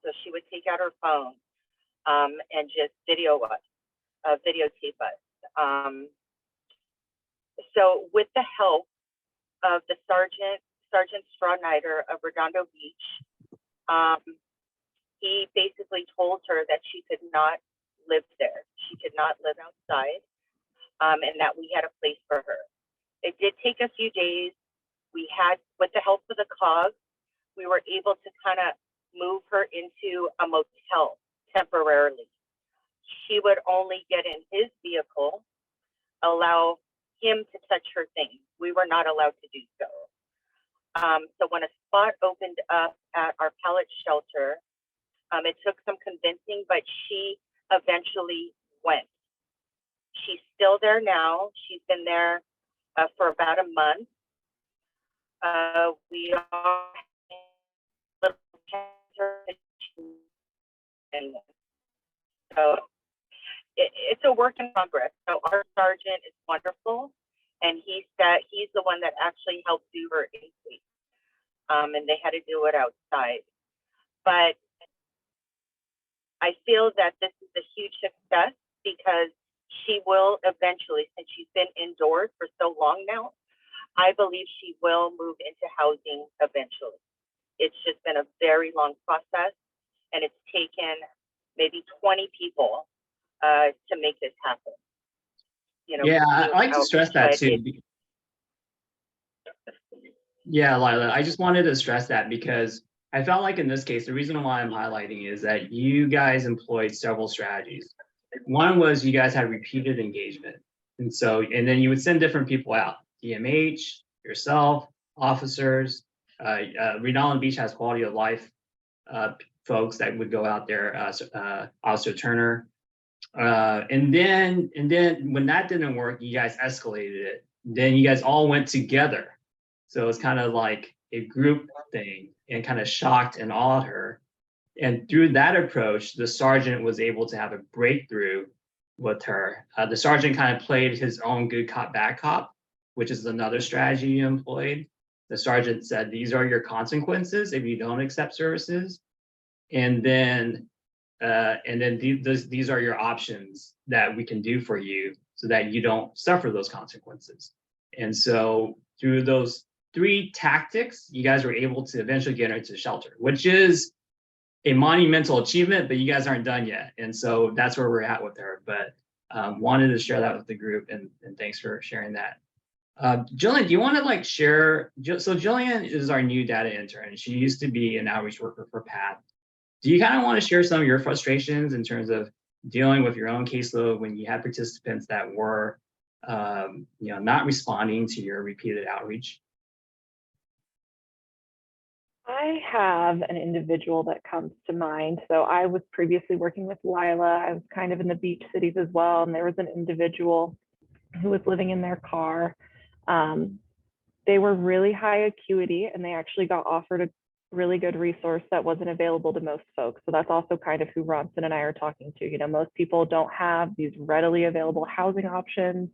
So she would take out her phone and just videotape us. So with the help of the Sergeant Strawnider of Redondo Beach, he basically told her that she could not live there. She could not live outside, and that we had a place for her. It did take a few days. We had, with the help of the COG, we were able to kind of move her into a motel temporarily. She would only get in his vehicle, allow him to touch her things. We were not allowed to do so. So when a spot opened up at our pallet shelter, it took some convincing, but she eventually went. She's still there now. She's been there for about a month. We are little so it's a work in progress. So our sergeant is wonderful, and he's the one that actually helped do her intake, and they had to do it outside. But I feel that this is a huge success because she will eventually, since she's been indoors for so long now, I believe she will move into housing eventually. It's just been a very long process, and it's taken maybe 20 people to make this happen. You know, Yeah, I like to stress that too. Yeah, Lila, I just wanted to stress that because I felt like in this case, the reason why I'm highlighting is that you guys employed several strategies. One was you guys had repeated engagement. And then you would send different people out, DMH, yourself, officers. Redondo Beach has quality of life folks that would go out there, Officer Turner. And then when that didn't work, you guys escalated it. Then you guys all went together. So it's kind of like a group thing and kind of shocked and awed her. And through that approach, the sergeant was able to have a breakthrough with her. The sergeant kind of played his own good cop, bad cop, which is another strategy you employed. The sergeant said, these are your consequences if you don't accept services. And then these are your options that we can do for you so that you don't suffer those consequences. And so through those 3 tactics, you guys were able to eventually get her into shelter, which is a monumental achievement, but you guys aren't done yet. And so that's where we're at with her. But wanted to share that with the group, and thanks for sharing that. Jillian, do you want to like share? So Jillian is our new data intern. She used to be an outreach worker for PATH. Do you kind of want to share some of your frustrations in terms of dealing with your own caseload when you had participants that were, not responding to your repeated outreach? I have an individual that comes to mind. So I was previously working with Lila. I was kind of in the beach cities as well. And there was an individual who was living in their car. They were really high acuity, and they actually got offered a really good resource that wasn't available to most folks. So that's also kind of who Ronson and I are talking to. You know, most people don't have these readily available housing options,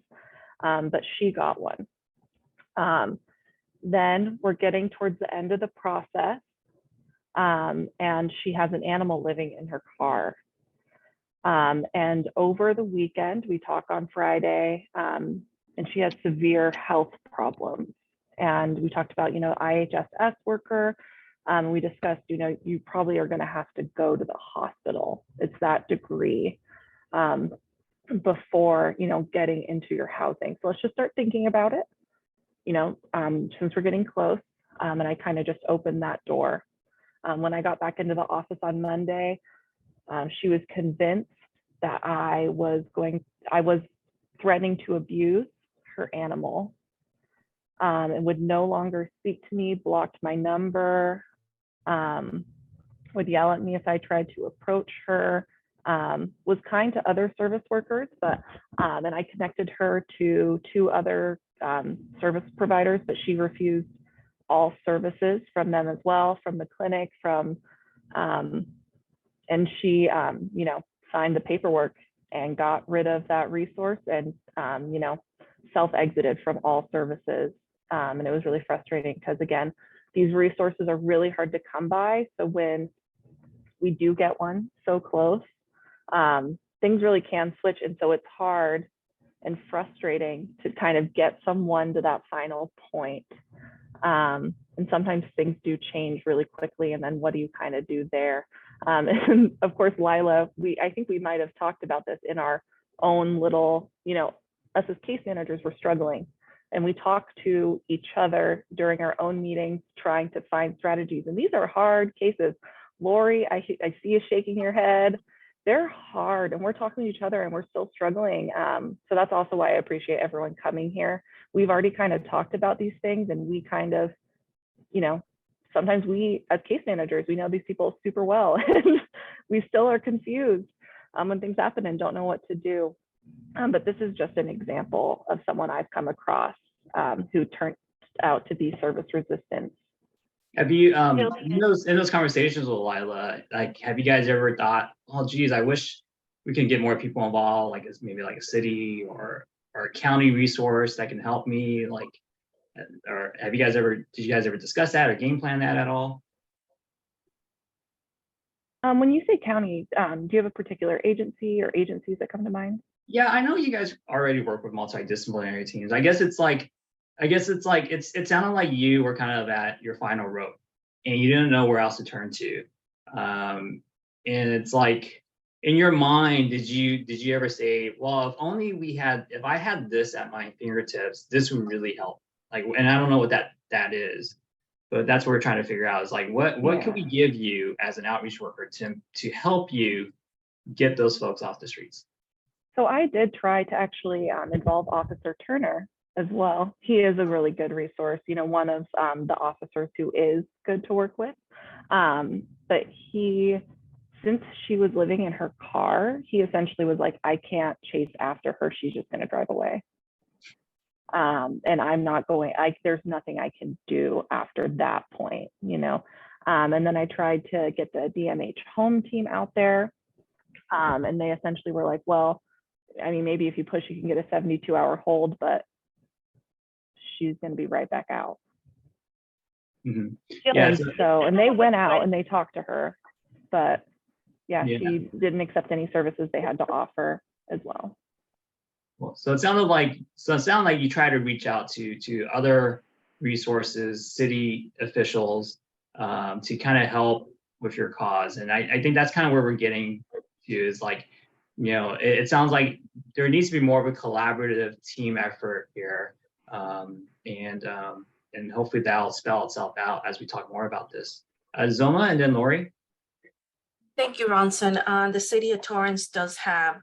but she got one. Then we're getting towards the end of the process, and she has an animal living in her car. And over the weekend, we talk on Friday, and she has severe health problems. And we talked about, IHSS worker. We discussed, you probably are going to have to go to the hospital. It's that degree before, getting into your housing. So let's just start thinking about it, since we're getting close. And I kind of just opened that door. When I got back into the office on Monday, she was convinced that I was threatening to abuse her animal, and would no longer speak to me, blocked my number, would yell at me if I tried to approach her, was kind to other service workers, but then I connected her to 2 other service providers, but she refused all services from them as well, from the clinic, and she, signed the paperwork and got rid of that resource and, self-exited from all services. And it was really frustrating because, again, these resources are really hard to come by. So when we do get one so close, things really can switch. And so it's hard and frustrating to kind of get someone to that final point. And sometimes things do change really quickly. And then what do you kind of do there? And of course, Lila, I think we might have talked about this in our own little, us as case managers were struggling. And we talk to each other during our own meetings, trying to find strategies. And these are hard cases. Lori, I see you shaking your head. They're hard, and we're talking to each other and we're still struggling. So that's also why I appreciate everyone coming here. We've already kind of talked about these things, and we kind of, sometimes we as case managers, we know these people super well, and we still are confused when things happen and don't know what to do. But this is just an example of someone I've come across who turned out to be service resistant. Have you, in those conversations with Lila, like, have you guys ever thought, oh, geez, I wish we can get more people involved, like maybe like a city or a county resource that can help me, like, or did you guys ever discuss that or game plan that at all? When you say county, do you have a particular agency or agencies that come to mind? Yeah, I know you guys already work with multidisciplinary teams. I guess it sounded like you were kind of at your final rope and you didn't know where else to turn to. And it's like, in your mind, did you ever say, well, if I had this at my fingertips, this would really help? Like, and I don't know what that is, but that's what we're trying to figure out, is like, what can we give you as an outreach worker to help you get those folks off the streets? So I did try to actually involve Officer Turner as well. He is a really good resource, one of the officers who is good to work with. But since she was living in her car, he essentially was like, I can't chase after her. She's just going to drive away. And I'm not going, there's nothing I can do after that point, And then I tried to get the DMH home team out there. And they essentially were like, well, I mean, maybe if you push, you can get a 72-hour hold, but she's going to be right back out. Mm-hmm. Yeah. And they went out and they talked to her, but she didn't accept any services they had to offer as well. Well, so it sounded like you tried to reach out to other resources, city officials, to kind of help with your cause. And I think that's kind of where we're getting to is like, it sounds like there needs to be more of a collaborative team effort here. And hopefully that'll spell itself out as we talk more about this. Zoma and then Lori. Thank you, Ronson. The city of Torrance does have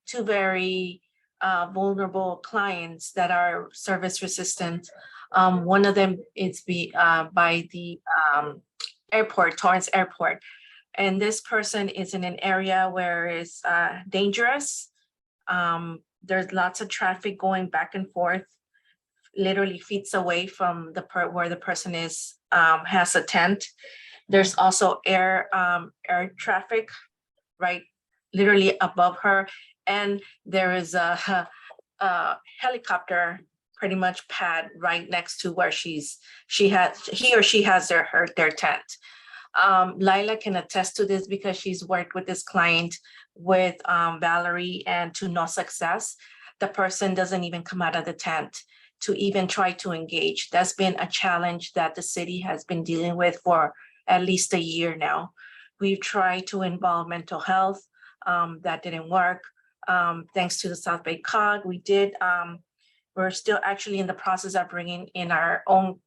two very vulnerable clients that are service resistant. One of them is by the airport, Torrance Airport. And this person is in an area where it's dangerous. There's lots of traffic going back and forth, literally feet away from where the person is, has a tent. There's also air traffic, right, literally above her. And there is a helicopter pretty much pad right next to where he or she has their tent. Lila can attest to this because she's worked with this client with Valerie, and to no success. The person doesn't even come out of the tent to even try to engage. That's been a challenge that the city has been dealing with for at least a year now. We've tried to involve mental health. That didn't work. Thanks to the South Bay COG, we're still actually in the process of bringing in our own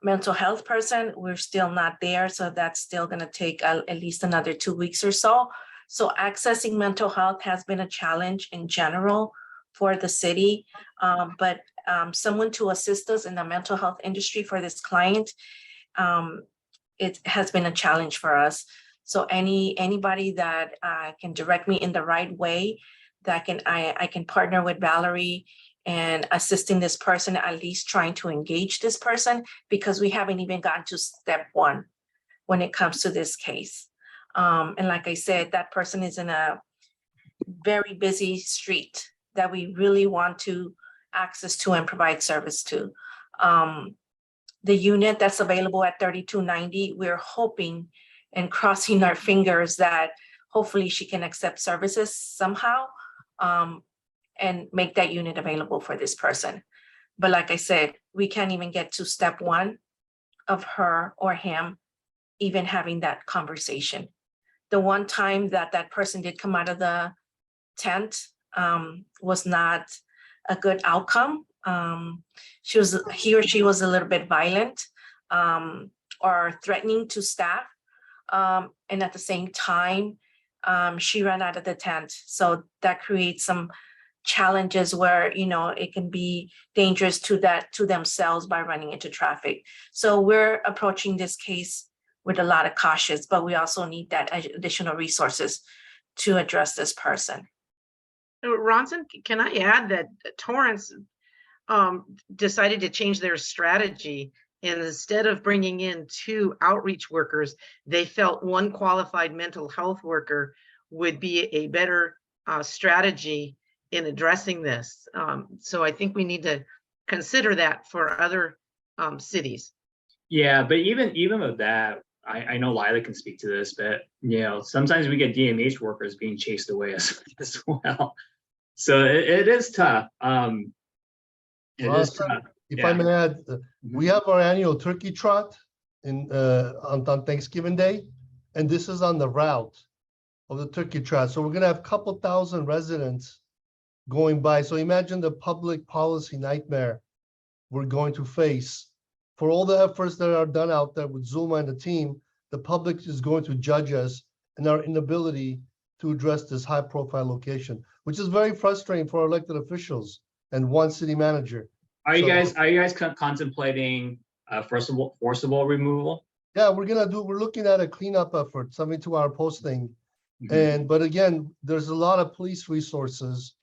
mental health person. We're still not there, so that's still going to take at least another 2 weeks or so. So accessing mental health has been a challenge in general for the city, but someone to assist us in the mental health industry for this client, it has been a challenge for us. So anybody that can direct me in the right way, that I can partner with Valerie and assisting this person, at least trying to engage this person, because we haven't even gotten to step one when it comes to this case. And like I said, that person is in a very busy street that we really want to access to and provide service to. The unit that's available at 3290, we're hoping and crossing our fingers that hopefully she can accept services somehow, and make that unit available for this person. But like I said, we can't even get to step one of her or him even having that conversation. The one time that person did come out of the tent was not a good outcome. He or she was a little bit violent or threatening to staff. And at the same time, she ran out of the tent. So that creates some challenges where, it can be dangerous to themselves by running into traffic. So we're approaching this case with a lot of caution, but we also need that additional resources to address this person. Ronson, can I add that Torrance decided to change their strategy, and instead of bringing in 2 outreach workers, they felt 1 qualified mental health worker would be a better strategy in addressing this. So I think we need to consider that for other cities. Yeah, but even with that, I know Lila can speak to this, but sometimes we get DMH workers being chased away as well. So it is tough. If I may add, we have our annual turkey trot on Thanksgiving Day, and this is on the route of the turkey trot. So we're gonna have a couple thousand residents going by. So imagine the public policy nightmare we're going to face. For all the efforts that are done out there with Zuma and the team, the public is going to judge us and our inability to address this high-profile location, which is very frustrating for our elected officials and one city manager. Are you guys contemplating forcible removal? Yeah, we're looking at a cleanup effort, 72-hour posting. But again, there's a lot of police resources.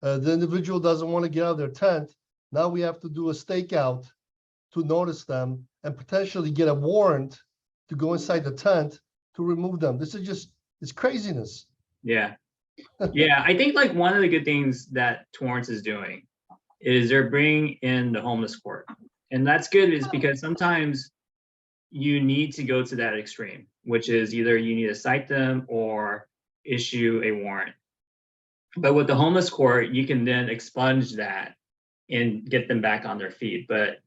The individual doesn't want to get out of their tent. Now we have to do a stakeout to notice them and potentially get a warrant to go inside the tent to remove them. This is it's craziness. Yeah. Yeah, I think like one of the good things that Torrance is doing is they're bringing in the homeless court. And that's good, is because sometimes you need to go to that extreme, which is either you need to cite them or issue a warrant. But with the homeless court, you can then expunge that and get them back on their feet. But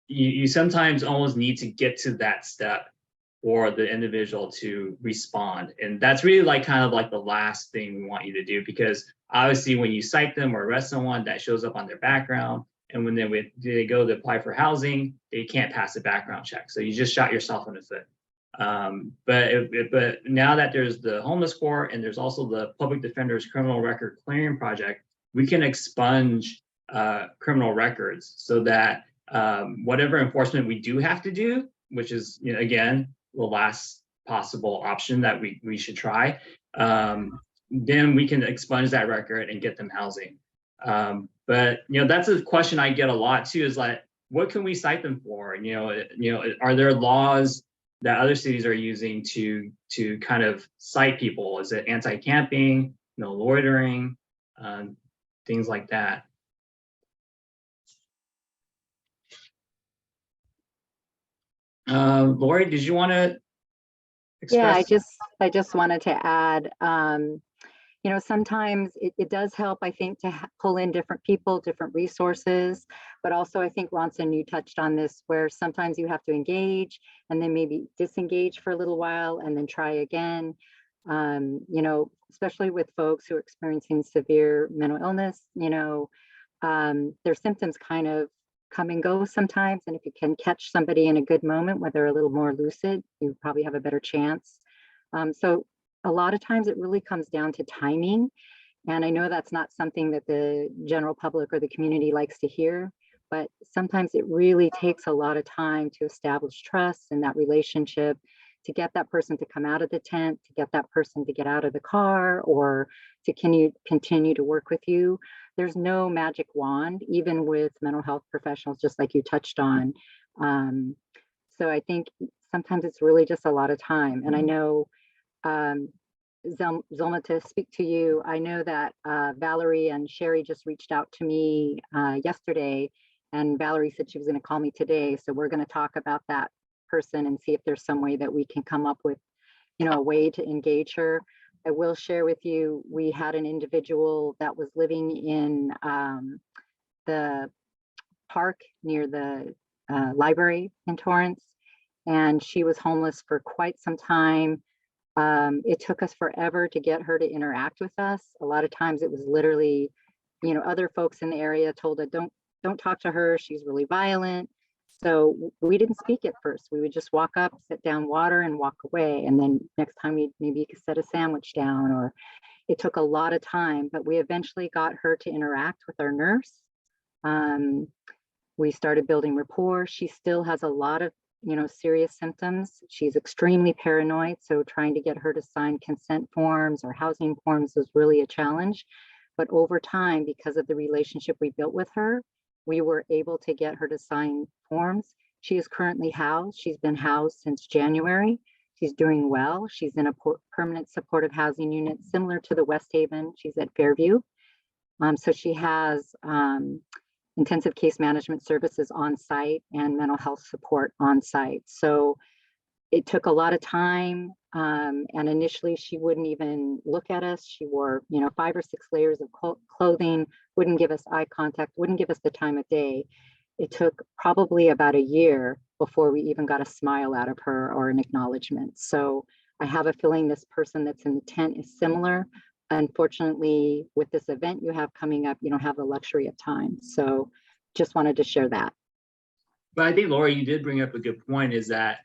you sometimes almost need to get to that step for the individual to respond. And that's really like kind of like the last thing we want you to do, because obviously when you cite them or arrest someone, that shows up on their background. And when they go to apply for housing, they can't pass a background check. So you just shot yourself in the foot. But now that there's the homeless court and there's also the public defender's criminal record clearing project, we can expunge criminal records so that whatever enforcement we do have to do, which is, you know, again, the last possible option that we should try, then we can expunge that record and get them housing. But you know, that's a question I get a lot too, is like, what can we cite them for? You know, are there laws that other cities are using to kind of cite people? Is it anti-camping, no loitering, things like that? Lori, did you want to express? Yeah, I just wanted to add, you know, sometimes it does help, I think, to pull in different people, different resources, but also I think, Ronson, you touched on this, where sometimes you have to engage and then maybe disengage for a little while and then try again. You know, especially with folks who are experiencing severe mental illness, you know, their symptoms kind of come and go sometimes. And if you can catch somebody in a good moment where they're a little more lucid, you probably have a better chance. So a lot of times it really comes down to timing. And I know that's not something that the general public or the community likes to hear, but sometimes it really takes a lot of time to establish trust in that relationship, to get that person to come out of the tent, to get that person to get out of the car, or to continue to work with you. There's no magic wand, even with mental health professionals, just like you touched on. So I think sometimes it's really just a lot of time. And I know, Zelma, to speak to you, I know that Valerie and Sherry just reached out to me yesterday, and Valerie said she was going to call me today. So we're going to talk about that person and see if there's some way that we can come up with, you know, a way to engage her. I will share with you, we had an individual that was living in the park near the library in Torrance, and she was homeless for quite some time. It took us forever to get her to interact with us. A lot of times it was literally, you know, other folks in the area told her, don't talk to her, she's really violent. So we didn't speak at first. We would just walk up, sit down, water, and walk away. And then next time maybe you could set a sandwich down, or it took a lot of time, but we eventually got her to interact with our nurse. We started building rapport. She still has a lot of, you know, serious symptoms. She's extremely paranoid. So trying to get her to sign consent forms or housing forms was really a challenge. But over time, because of the relationship we built with her, we were able to get her to sign forms. She is currently housed. She's been housed since January. She's doing well. She's in a permanent supportive housing unit similar to the West Haven. She's at Fairview. So she has intensive case management services on site and mental health support on site. So it took a lot of time. And initially she wouldn't even look at us. She wore, you know, 5 or 6 layers of clothing, wouldn't give us eye contact, wouldn't give us the time of day. It took probably about a year before we even got a smile out of her or an acknowledgement. So I have a feeling this person that's in the tent is similar. Unfortunately, with this event you have coming up, you don't have the luxury of time. So just wanted to share that. But I think, Laura, you did bring up a good point, is that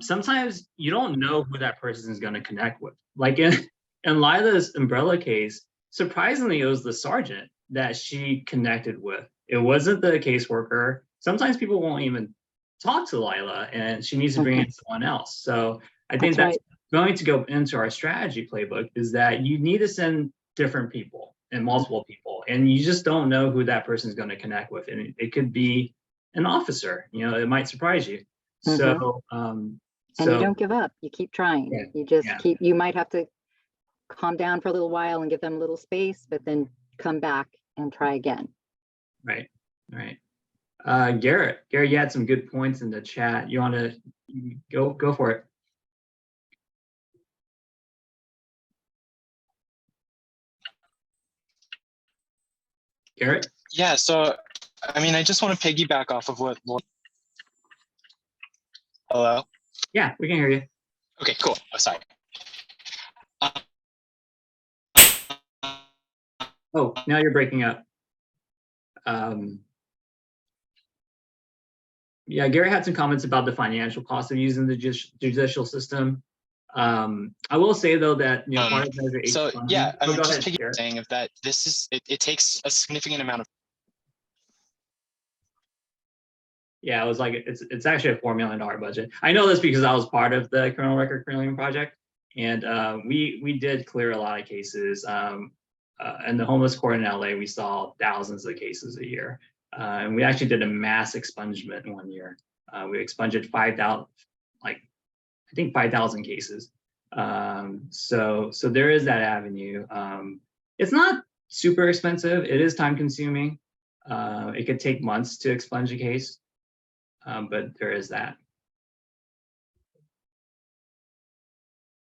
sometimes you don't know who that person is going to connect with. Like in Lila's umbrella case, surprisingly, it was the sergeant that she connected with. It wasn't the caseworker. Sometimes people won't even talk to Lila, and she needs to bring in someone else. So I think that's going to go into our strategy playbook, is that you need to send different people and multiple people, and you just don't know who that person is going to connect with. And it could be an officer, you know, it might surprise you. So, and you don't give up, you keep trying. Yeah, you just keep, you might have to calm down for a little while and give them a little space, but then come back and try again. Right, right. Garrett, you had some good points in the chat. You want to go for it? Garrett? Yeah, so I mean, I just want to piggyback off of what Hello? Yeah, we can hear you. Okay, cool. Oh, sorry. Oh, now you're breaking up. Yeah, Gary had some comments about the financial cost of using the judicial system. I will say though that part of Measure H So funding- yeah, I Oh, mean, go just ahead, Garrett. saying of that, this is it takes a significant amount of. Yeah, it was like it's actually a $4 million budget. I know this because I was part of the criminal record clearing project, and we did clear a lot of cases. In the homeless court in LA, we saw thousands of cases a year, and we actually did a mass expungement in 1 year. We expunged 5,000, like I think 5,000 cases. So there is that avenue. It's not super expensive. It is time consuming. It could take months to expunge a case. But there is that.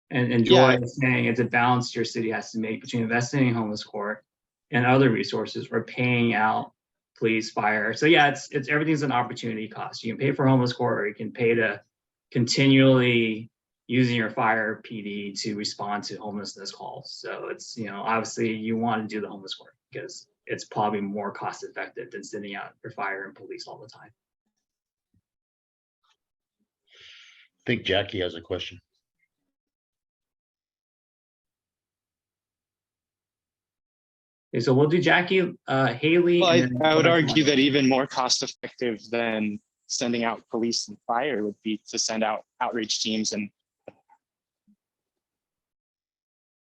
And Joy is saying it's a balance your city has to make between investing in homeless court and other resources or paying out police, fire. So yeah, it's everything's an opportunity cost. You can pay for homeless court, or you can pay to continually using your fire PD to respond to homelessness calls. So it's, obviously you want to do the homeless court because it's probably more cost effective than sending out your fire and police all the time. I think Jackie has a question. Okay, so we'll do Jackie, Haley. Well, and then I would go back to argue Mike. that even more cost effective than sending out police and fire would be to send out outreach teams. And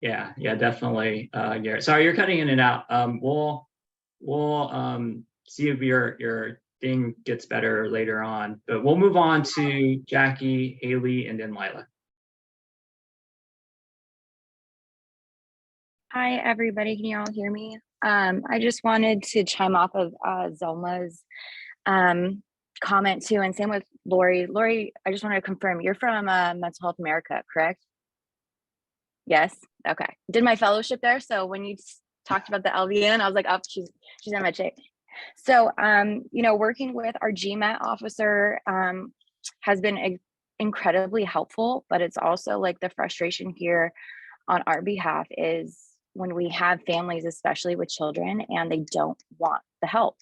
Yeah, definitely, Garrett. Sorry, you're cutting in and out. We'll see if your thing gets better later on, but we'll move on to Jackie, Haley, and then Lila. Hi, everybody. Can you all hear me? I just wanted to chime off of Zoma's comment too, and same with Lori. Lori, I just wanted to confirm you're from Mental Health America, correct? Yes. Okay. Did my fellowship there, so when you talked about the LVN, I was like, oh, she's MHA. So, working with our GMAT officer has been incredibly helpful, but it's also like the frustration here on our behalf is when we have families, especially with children, and they don't want the help.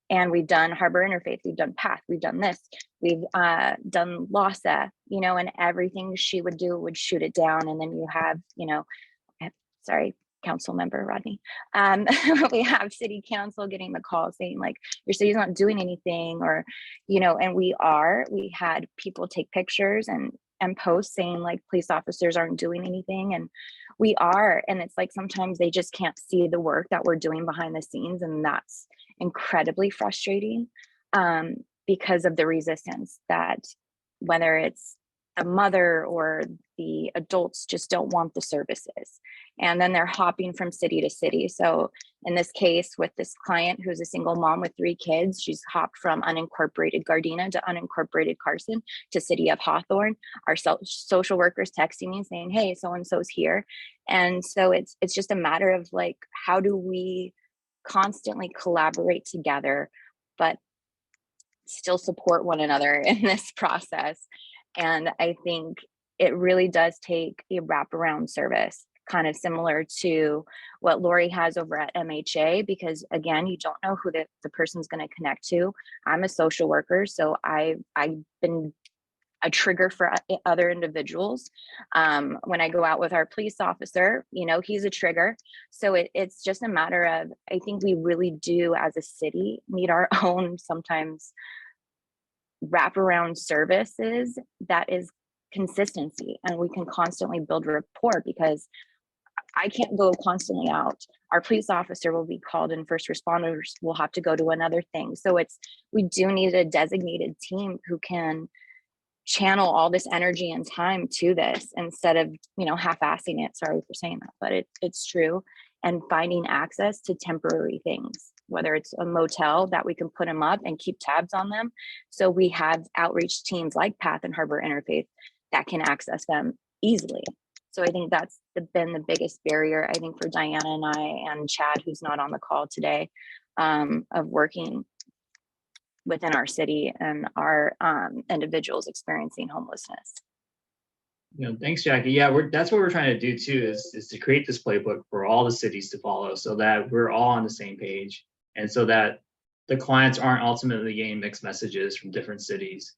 And we've done Harbor Interfaith, we've done PATH, we've done this, we've done LASA, and everything she would do would shoot it down. And then you have, sorry, council member Rodney. We have city council getting the call saying like, your city's not doing anything, or, and we had people take pictures and post saying like police officers aren't doing anything, and we are. And it's like sometimes they just can't see the work that we're doing behind the scenes, and that's incredibly frustrating because of the resistance that whether it's the mother or the adults just don't want the services, and then they're hopping from city to city. So in this case with this client who's a single mom with 3 kids, she's hopped from unincorporated Gardena to unincorporated Carson to city of Hawthorne. Our social workers texting me saying, hey, so-and-so's here. And so it's just a matter of like, how do we constantly collaborate together but still support one another in this process? And I think it really does take a wraparound service, kind of similar to what Lori has over at MHA, because again, you don't know who the person's going to connect to. I'm a social worker, so I've been a trigger for other individuals. When I go out with our police officer, he's a trigger. So it's just a matter of, I think we really do as a city need our own sometimes wraparound services that is consistency, and we can constantly build rapport, because I can't go constantly out. Our police officer will be called and first responders will have to go to another thing. So we do need a designated team who can channel all this energy and time to this instead of, half-assing it. Sorry for saying that, but it's true. And finding access to temporary things, whether it's a motel that we can put them up and keep tabs on them. So we have outreach teams like PATH and Harbor Interfaith that can access them easily. So I think that's been the biggest barrier, I think, for Diana and I and Chad, who's not on the call today, of working within our city and our individuals experiencing homelessness. Thanks, Jackie. Yeah, that's what we're trying to do too, is to create this playbook for all the cities to follow so that we're all on the same page and so that the clients aren't ultimately getting mixed messages from different cities.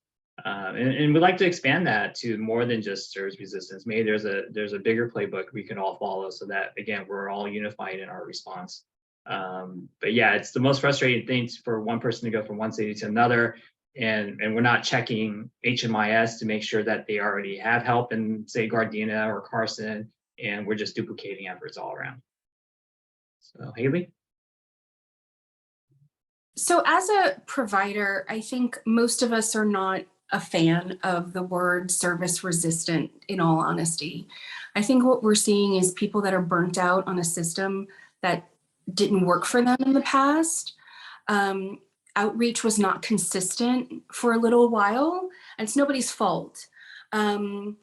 And we'd like to expand that to more than just service resistance. Maybe there's a bigger playbook we can all follow so that, again, we're all unified in our response. But yeah, it's the most frustrating thing for one person to go from one city to another, and we're not checking HMIS to make sure that they already have help in, say, Gardena or Carson, and we're just duplicating efforts all around. So, Haley? So as a provider, I think most of us are not a fan of the word service resistant, in all honesty. I think what we're seeing is people that are burnt out on a system that didn't work for them in the past. Outreach was not consistent for a little while, and it's nobody's fault. We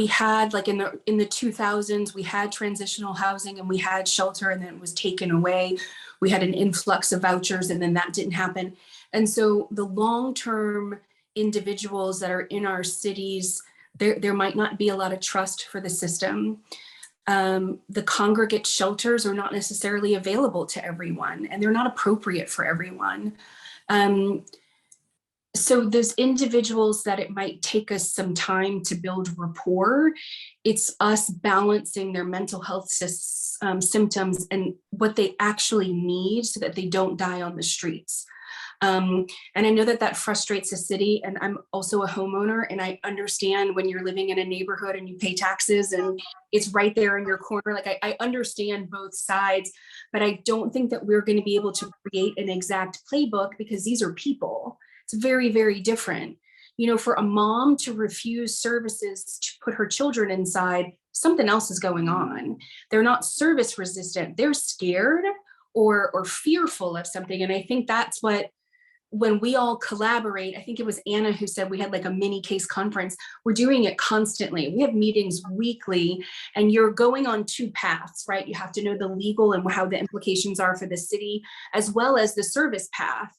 had, like, in the 2000s, we had transitional housing and we had shelter, and then it was taken away. We had an influx of vouchers, and then that didn't happen. And so the long-term individuals that are in our cities, there might not be a lot of trust for the system. The congregate shelters are not necessarily available to everyone, and they're not appropriate for everyone. So those individuals that it might take us some time to build rapport, it's us balancing their mental health symptoms and what they actually need so that they don't die on the streets. And I know that frustrates the city, and I'm also a homeowner, and I understand when you're living in a neighborhood and you pay taxes and it's right there in your corner. Like, I understand both sides, but I don't think that we're going to be able to create an exact playbook because these are people. It's very, very different. For a mom to refuse services to put her children inside, something else is going on. They're not service resistant. They're scared or fearful of something. And I think that's what, when we all collaborate, I think it was Anna who said we had like a mini case conference. We're doing it constantly. We have meetings weekly, and you're going on two paths, right? You have to know the legal and how the implications are for the city, as well as the service path.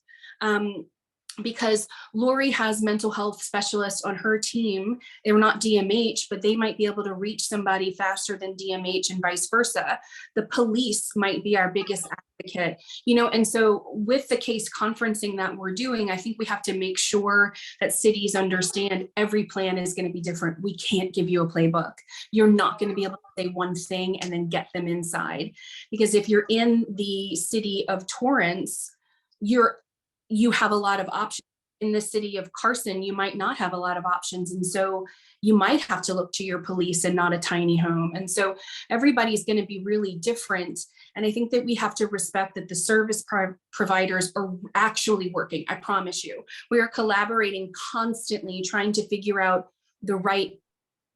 Because Lori has mental health specialists on her team. They're not DMH, but they might be able to reach somebody faster than DMH and vice versa. The police might be our biggest advocate, and so with the case conferencing that we're doing, I think we have to make sure that cities understand every plan is going to be different. We can't give you a playbook. You're not going to be able to say one thing and then get them inside. Because if you're in the city of Torrance, you have a lot of options. In the city of Carson, you might not have a lot of options. And so you might have to look to your police and not a tiny home. And so everybody's going to be really different. And I think that we have to respect that the service providers are actually working. I promise you, we are collaborating constantly, trying to figure out the right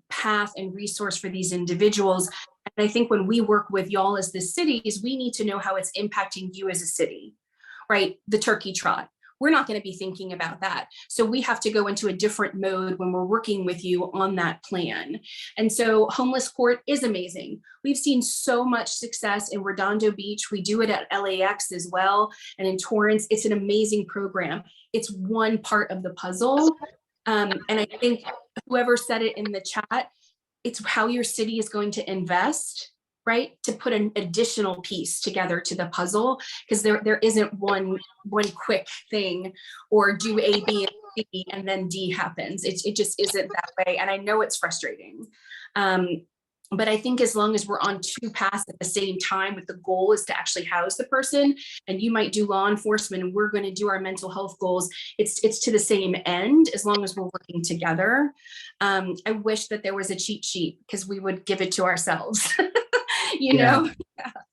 path and resource for these individuals. And I think when we work with y'all as the cities, we need to know how it's impacting you as a city. Right? The turkey trot. We're not going to be thinking about that. So we have to go into a different mode when we're working with you on that plan. And so Homeless Court is amazing. We've seen so much success in Redondo Beach. We do it at LAX as well. And in Torrance, it's an amazing program. It's one part of the puzzle. And I think whoever said it in the chat, it's how your city is going to invest, right, to put an additional piece together to the puzzle, because there isn't one quick thing, or do A, B, and C, and then D happens. It just isn't that way, and I know it's frustrating. But I think as long as we're on two paths at the same time, with the goal is to actually house the person, and you might do law enforcement and we're going to do our mental health goals, it's to the same end as long as we're working together. I wish that there was a cheat sheet, because we would give it to ourselves. Yeah,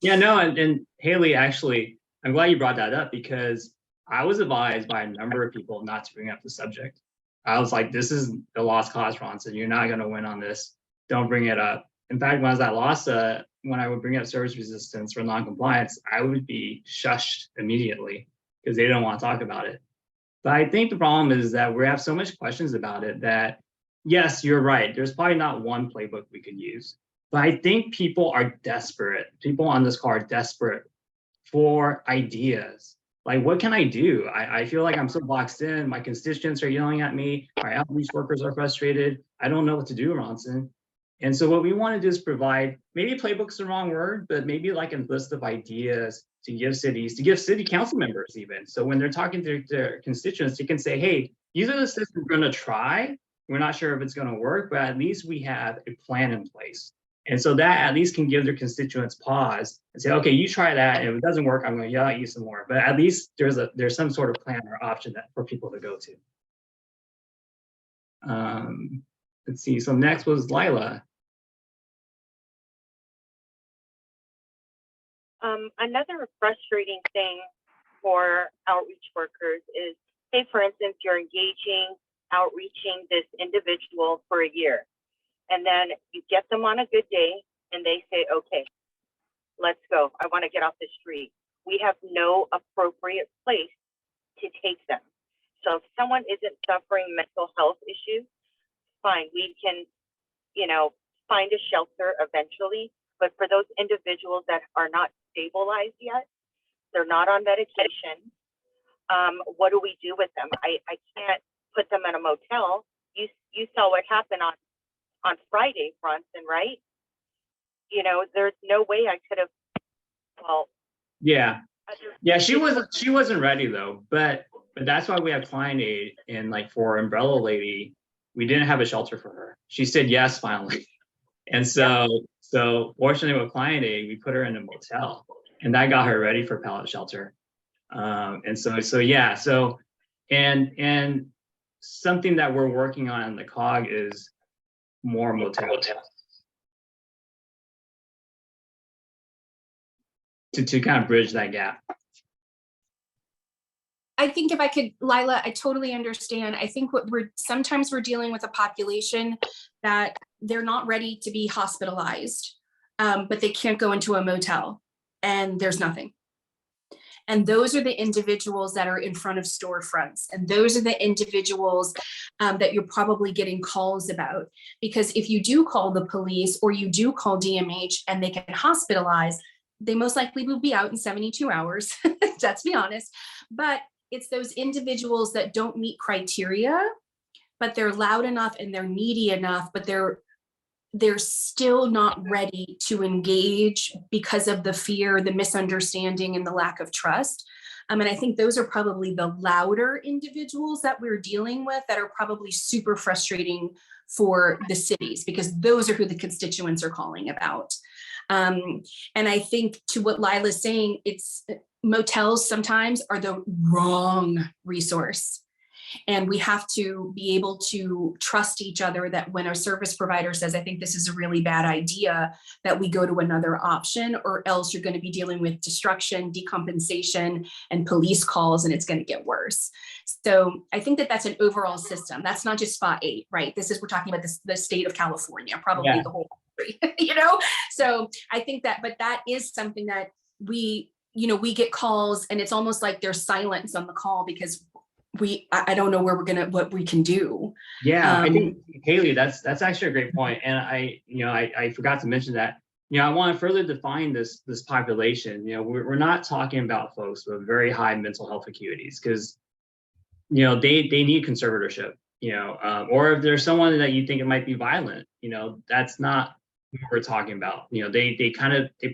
no, and Haley, actually, I'm glad you brought that up, because I was advised by a number of people not to bring up the subject. I was like, this is a lost cause, Ronson. You're not going to win on this. Don't bring it up. In fact, when I was at LASA, when I would bring up service resistance or noncompliance, I would be shushed immediately because they don't want to talk about it. But I think the problem is that we have so much questions about it that, yes, you're right. There's probably not one playbook we could use. But I think people are desperate. People on this call are desperate for ideas. like, what can I do? I feel like I'm so boxed in. My constituents are yelling at me. My outreach workers are frustrated. I don't know what to do, Ronson. And so what we want to do is provide, maybe playbook's the wrong word, but maybe like a list of ideas to give cities, to give city council members even. So when they're talking to their constituents, they can say, hey, these are the systems we're going to try. We're not sure if it's going to work, but at least we have a plan in place. And so that at least can give their constituents pause and say, okay, you try that. And if it doesn't work, I'm going to yell at you some more. But at least there's some sort of plan or option that for people to go to. Let's see. So next was Lila. Another frustrating thing for outreach workers is, say, for instance, you're outreaching this individual for a year, and then you get them on a good day and they say, okay, let's go. I want to get off the street. We have no appropriate place to take them. So if someone isn't suffering mental health issues, fine, we can, find a shelter eventually. But for those individuals that are not stabilized yet, they're not on medication, what do we do with them? I can't put them in a motel. You saw what happened on Friday, Bronson, right? There's no way I could have, Yeah, she wasn't ready though, but that's why we have client aid. And like for Umbrella Lady, we didn't have a shelter for her. She said yes finally. And so fortunately with client aid, we put her in a motel, and that got her ready for pallet shelter. And something that we're working on in the COG is more motels to kind of bridge that gap. I think if I could, Lila, I totally understand. I think sometimes we're dealing with a population that they're not ready to be hospitalized, but they can't go into a motel and there's nothing. And those are the individuals that are in front of storefronts. And those are the individuals that you're probably getting calls about. Because if you do call the police or you do call DMH and they can hospitalize, they most likely will be out in 72 hours, let's be honest. But it's those individuals that don't meet criteria, but they're loud enough and they're needy enough, but they're still not ready to engage because of the fear, the misunderstanding, and the lack of trust. And I think those are probably the louder individuals that we're dealing with that are probably super frustrating for the cities, because those are who the constituents are calling about. And I think to what Lila's saying, it's motels sometimes are the wrong resource. And we have to be able to trust each other that when a service provider says, I think this is a really bad idea, that we go to another option, or else you're going to be dealing with destruction, decompensation, and police calls, and it's going to get worse. So I think that that's an overall system. That's not just Spot 8, right? We're talking about the state of California, probably the whole country, So I think but that is something that we get calls, and it's almost like there's silence on the call because I don't know what we can do. Yeah, I think Haley, that's actually a great point. And I forgot to mention that, I want to further define this population. We're not talking about folks with very high mental health acuities, because, they need conservatorship, or if there's someone that you think it might be violent, that's not what we're talking about. They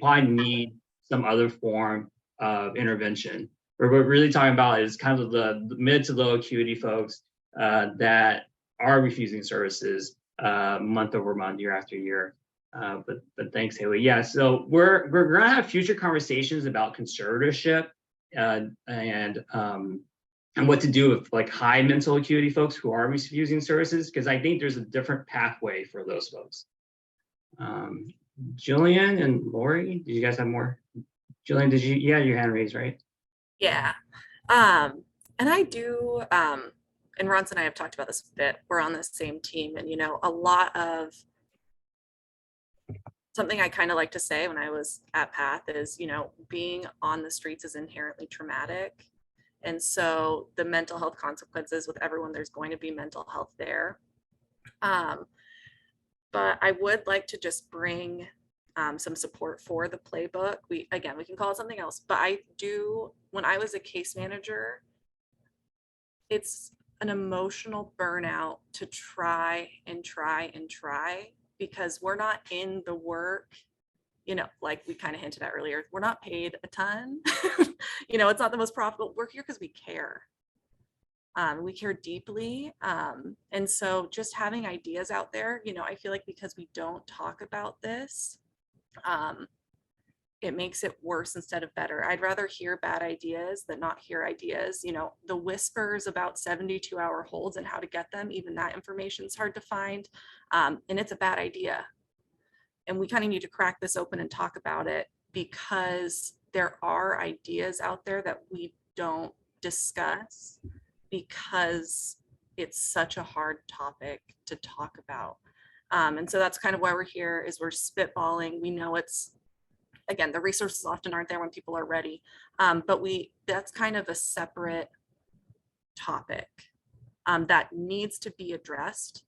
probably need some other form of intervention. What we're really talking about is kind of the mid to low acuity folks that are refusing services month over month, year after year. But thanks, Haley. Yeah, so we're gonna have future conversations about conservatorship and what to do with like high mental acuity folks who are refusing services, because I think there's a different pathway for those folks. Jillian and Lori, did you guys have more? Jillian, you had your hand raised, right? Yeah. And I do, and Ronson and I have talked about this a bit. We're on the same team, and a lot of something I kind of like to say when I was at PATH is, being on the streets is inherently traumatic. And so the mental health consequences with everyone, there's going to be mental health there. But I would like to just bring some support for the playbook. We can call it something else, but when I was a case manager, it's an emotional burnout to try and try and try, because we're not in the work, like we kind of hinted at earlier, we're not paid a ton. It's not the most profitable. We're here because we care. We care deeply. And so just having ideas out there, I feel like because we don't talk about this, it makes it worse instead of better. I'd rather hear bad ideas than not hear ideas. The whispers about 72-hour holds and how to get them, even that information is hard to find. And it's a bad idea. And we kind of need to crack this open and talk about it, because there are ideas out there that we don't discuss because it's such a hard topic to talk about. And so that's kind of why we're here, is we're spitballing. We know again, the resources often aren't there when people are ready, but that's kind of a separate topic that needs to be addressed,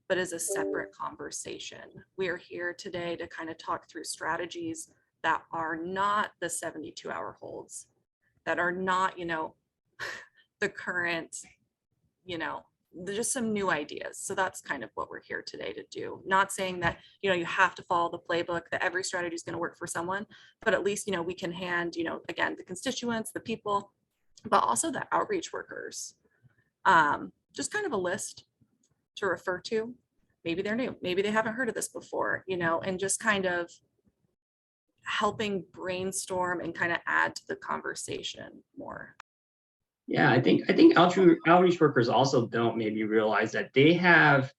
but is a separate conversation. We are here today to kind of talk through strategies that are not the 72-hour holds, that are not, the current, just some new ideas. So that's kind of what we're here today to do. Not saying that, you have to follow the playbook, that every strategy is going to work for someone, but at least, we can hand, again, the constituents, the people, but also the outreach workers, just kind of a list to refer to. Maybe they're new, maybe they haven't heard of this before, and just kind of helping brainstorm and kind of add to the conversation more. Yeah, I think outreach workers also don't maybe realize that they have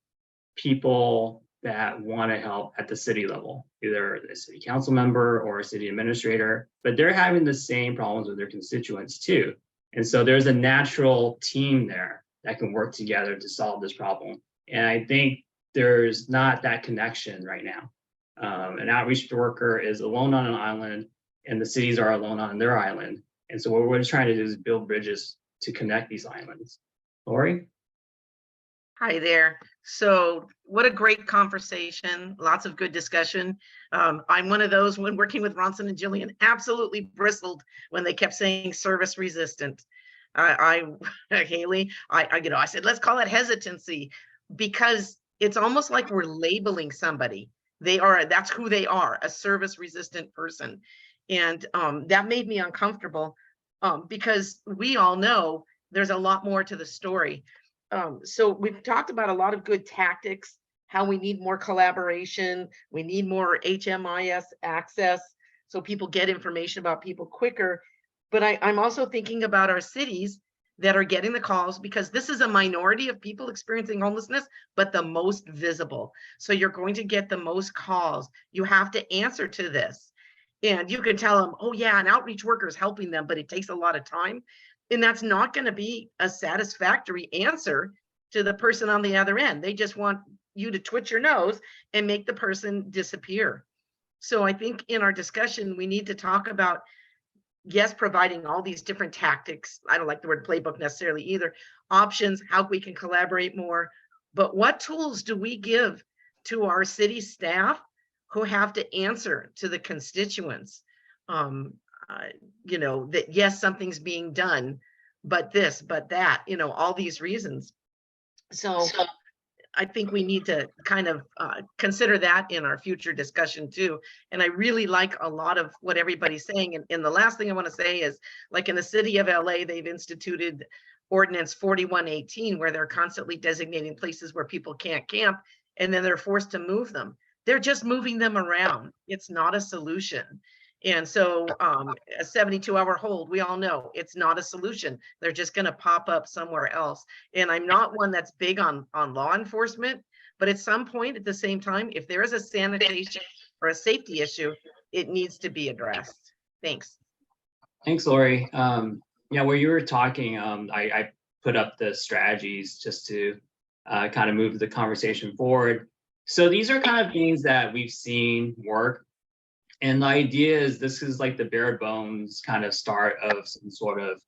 people that want to help at the city level, either a city council member or a city administrator, but they're having the same problems with their constituents too. And so there's a natural team there that can work together to solve this problem. And I think there's not that connection right now. An outreach worker is alone on an island, and the cities are alone on their island. And so what we're just trying to do is build bridges to connect these islands. Lori? Hi there. So what a great conversation. Lots of good discussion. I'm one of those, when working with Ronson and Jillian, absolutely bristled when they kept saying service resistant. Haley, I said, let's call it hesitancy, because it's almost like we're labeling somebody. That's who they are, a service resistant person. And that made me uncomfortable, because we all know there's a lot more to the story. So we've talked about a lot of good tactics, how we need more collaboration, we need more HMIS access so people get information about people quicker. But I'm also thinking about our cities that are getting the calls, because this is a minority of people experiencing homelessness, but the most visible. So you're going to get the most calls. You have to answer to this. And you can tell them, oh yeah, an outreach worker is helping them, but it takes a lot of time. And that's not going to be a satisfactory answer to the person on the other end. They just want you to twitch your nose and make the person disappear. So I think in our discussion, we need to talk about, yes, providing all these different tactics. I don't like the word playbook necessarily either. Options, how we can collaborate more. But what tools do we give to our city staff who have to answer to the constituents? That yes, something's being done, but this, but that, all these reasons. So I think we need to kind of consider that in our future discussion too. And I really like a lot of what everybody's saying. And the last thing I want to say is, like in the city of LA, they've instituted Ordinance 4118, where they're constantly designating places where people can't camp, and then they're forced to move them. They're just moving them around. It's not a solution. And so a 72-hour hold, we all know it's not a solution. They're just going to pop up somewhere else. And I'm not one that's big on law enforcement, but at some point, at the same time, if there is a sanitation or a safety issue, it needs to be addressed. Thanks. Thanks, Lori. Yeah, where you were talking, I put up the strategies just to kind of move the conversation forward. So these are kind of things that we've seen work. And the idea is, this is like the bare bones kind of start of some sort of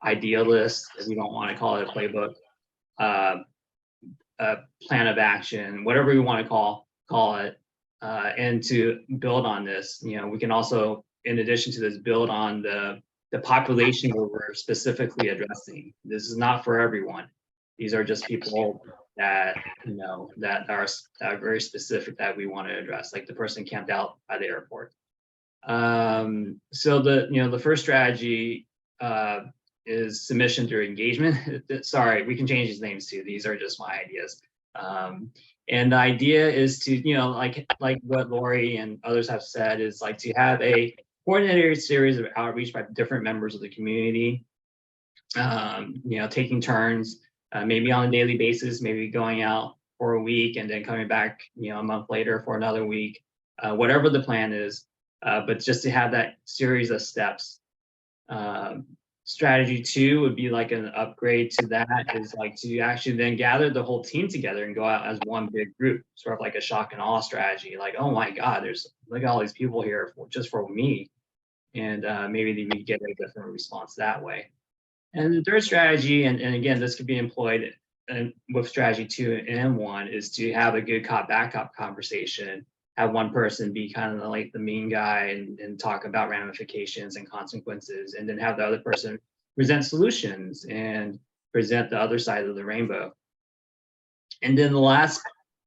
idea list, if we don't want to call it a playbook, a plan of action, whatever we want to call it. And to build on this, we can also, in addition to this, build on the population where we're specifically addressing. This is not for everyone. These are just people that, that are very specific that we want to address, like the person camped out by the airport. So the first strategy is submission through engagement. Sorry, we can change these names too. These are just my ideas. And the idea is to, like what Lori and others have said, is like to have a coordinated series of outreach by different members of the community, taking turns, maybe on a daily basis, maybe going out for a week and then coming back, a month later for another week, whatever the plan is, but just to have that series of steps. Strategy 2 would be like an upgrade to that, is like to actually then gather the whole team together and go out as one big group, sort of like a shock and awe strategy. Like, oh my God, look at all these people here just for me. And maybe we get a different response that way. And the third strategy, and again, this could be employed with strategy 2 and 1, is to have a good cop bad cop conversation. Have one person be kind of like the mean guy and talk about ramifications and consequences, and then have the other person present solutions and present the other side of the rainbow. And then the last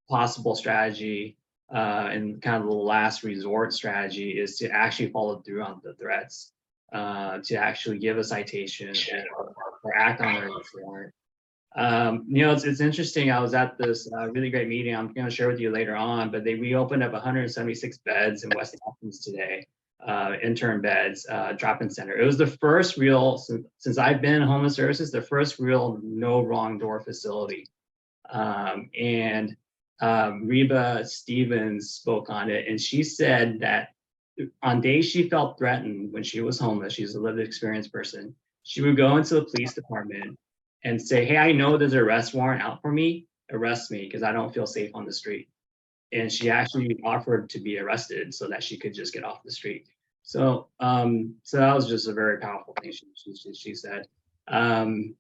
possible strategy, and kind of the last resort strategy, is to actually follow through on the threats, to actually give a citation or act on their warrant. It's interesting. I was at this really great meeting I'm going to share with you later on, but we opened up 176 beds in West Athens today, intern beds, drop-in center. It was the first real, since I've been in homeless services, the first real no wrong door facility. And Reba Stevens spoke on it, and she said that on days she felt threatened when she was homeless, she's a lived experience person, she would go into the police department and say, hey, I know there's an arrest warrant out for me, arrest me because I don't feel safe on the street. And she actually offered to be arrested so that she could just get off the street. So so that was just a very powerful thing she said. And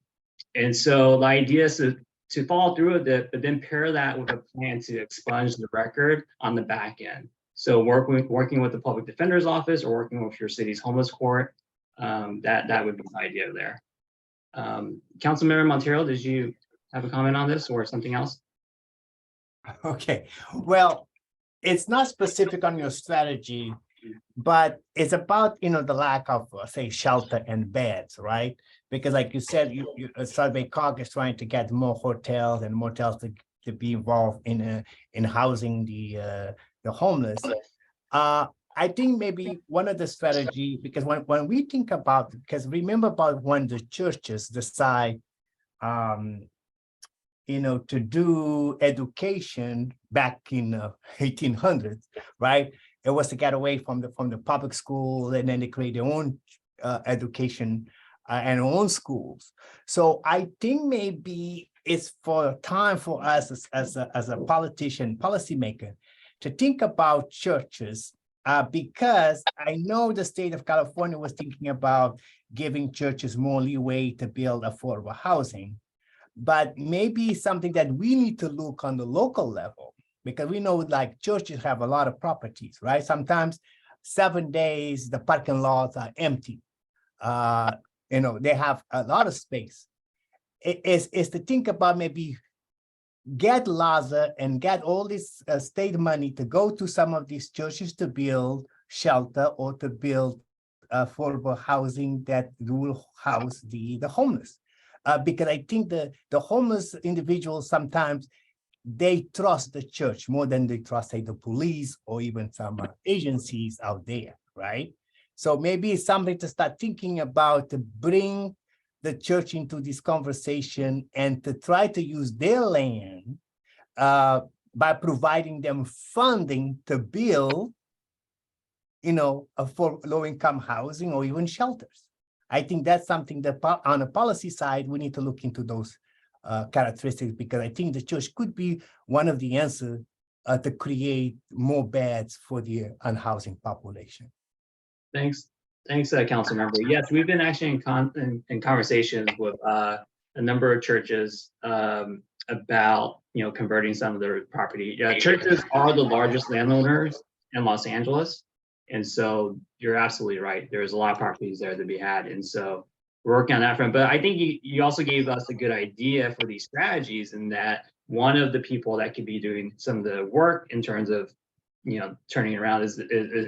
so the idea is to follow through with it, but then pair that with a plan to expunge the record on the back end. So working with the public defender's office or working with your city's homeless court, that would be the idea there. Councilmember Montero, did you have a comment on this or something else? Okay, well, it's not specific on your strategy, but it's about, the lack of, say, shelter and beds, right? Because like you said, SBCCOG is trying to get more hotels and motels to be involved in housing the homeless. I think maybe one of the strategy, because when we think about, because remember about when the churches decide, to do education back in 1800s, right? It was to get away from the public school, and then they create their own education and own schools. So I think maybe it's for time for us as a politician, policymaker, to think about churches. Because I know the state of California was thinking about giving churches more leeway to build affordable housing, but maybe something that we need to look on the local level, because we know like churches have a lot of properties, right? Sometimes 7 days, the parking lots are empty. They have a lot of space. Is to think about maybe get LAZA and get all this state money to go to some of these churches to build shelter or to build affordable housing that will house the homeless. Because I think the homeless individuals, sometimes they trust the church more than they trust, say, the police or even some agencies out there, right? So maybe it's something to start thinking about, to bring the church into this conversation and to try to use their land by providing them funding to build, for low-income housing or even shelters. I think that's something that on the policy side, we need to look into those characteristics, because I think the church could be one of the answers to create more beds for the unhousing population. Thanks, council member. Yes, we've been actually in conversations with a number of churches about, converting some of their property. Yeah, churches are the largest landowners in Los Angeles. And so you're absolutely right. There's a lot of properties there to be had. And so we're working on that front. But I think you also gave us a good idea for these strategies, in that one of the people that could be doing some of the work in terms of, turning it around is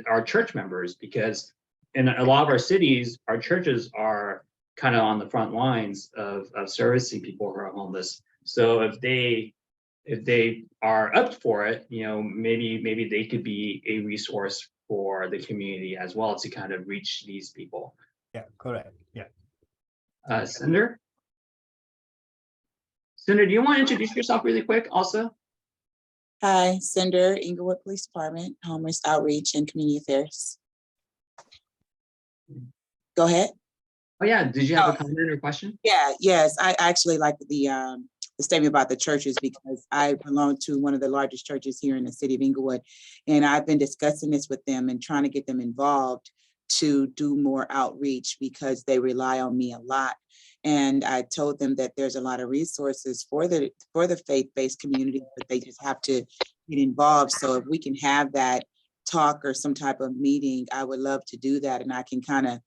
our church members, because in a lot of our cities, our churches are kind of on the front lines of servicing people who are homeless. So if they are up for it, maybe they could be a resource for the community as well to kind of reach these people. Yeah, correct. Yeah. Cinder? Cinder, do you want to introduce yourself really quick also? Hi, Cinder, Inglewood Police Department, Homeless Outreach and Community Affairs. Go ahead. Oh yeah, did you have a comment or question? Yeah, yes, I actually like the statement about the churches, because I belong to one of the largest churches here in the city of Inglewood, and I've been discussing this with them and trying to get them involved to do more outreach, because they rely on me a lot. And I told them that there's a lot of resources for the faith-based community, but they just have to get involved. So if we can have that talk or some type of meeting, I would love to do that, and I can kind of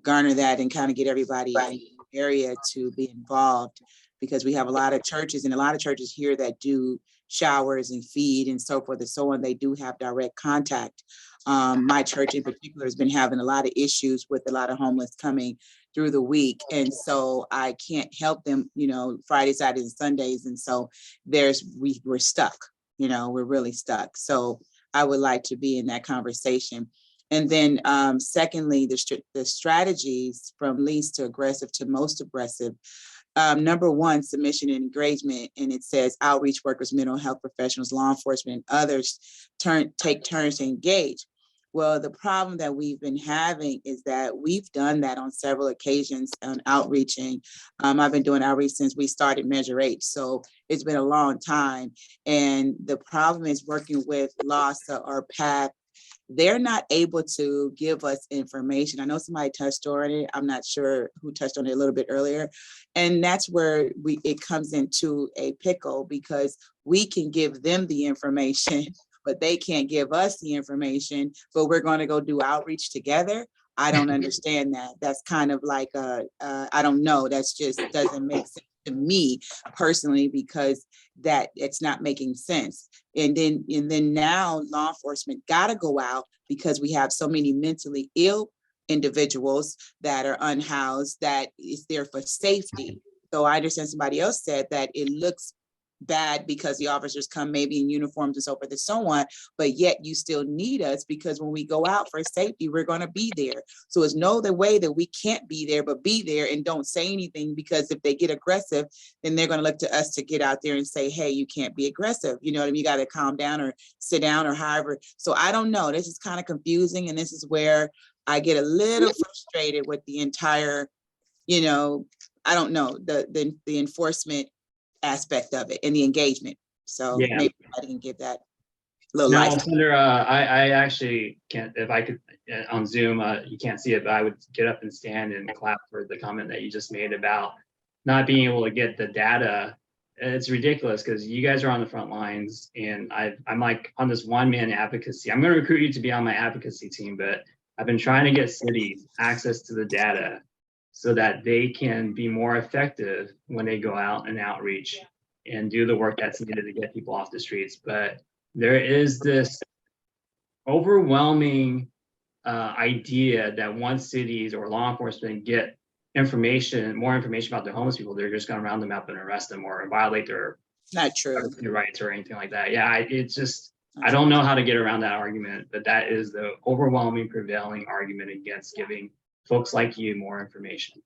garner that and kind of get everybody in the area to be involved, because we have a lot of churches, and a lot of churches here that do showers and feed and so forth and so on. They do have direct contact. My church in particular has been having a lot of issues with a lot of homeless coming through the week. And so I can't help them, Friday, Saturdays, and Sundays. And so we're stuck, we're really stuck. So I would like to be in that conversation. And then secondly, the strategies from least to aggressive to most aggressive. Number one, submission and engagement, and it says outreach workers, mental health professionals, law enforcement, and others take turns to engage. Well, the problem that we've been having is that we've done that on several occasions on outreaching. I've been doing outreach since we started Measure H, so it's been a long time. And the problem is working with LASA or PATH. They're not able to give us information. I know somebody touched on it. I'm not sure who touched on it a little bit earlier. And that's where it comes into a pickle, because we can give them the information, but they can't give us the information, but we're going to go do outreach together. I don't understand that. That's kind of like, I don't know. That's just doesn't make sense to me personally, because that it's not making sense. And then now law enforcement got to go out, because we have so many mentally ill individuals that are unhoused that is there for safety. So I understand somebody else said that it looks bad because the officers come maybe in uniforms and so forth and so on, but yet you still need us, because when we go out for safety, we're going to be there. So it's no the way that we can't be there, but be there and don't say anything, because if they get aggressive, then they're going to look to us to get out there and say, hey, you can't be aggressive. You know what I mean? You got to calm down or sit down or however. So I don't know. This is kind of confusing. And this is where I get a little frustrated with the entire, I don't know, the enforcement aspect of it and the engagement. So yeah, maybe I can give that little no, life. Cinder, I actually can't, if I could on Zoom, you can't see it, but I would get up and stand and clap for the comment that you just made about not being able to get the data. It's ridiculous, because you guys are on the front lines, and I'm like on this one-man advocacy. I'm going to recruit you to be on my advocacy team, but I've been trying to get cities access to the data so that they can be more effective when they go out and outreach and do the work that's needed to get people off the streets. But there is this overwhelming idea that once cities or law enforcement get more information about the homeless people, they're just going to round them up and arrest them or violate their not true rights or anything like that. Yeah, it's just, I don't know how to get around that argument, but that is the overwhelming prevailing argument against giving folks like you more information.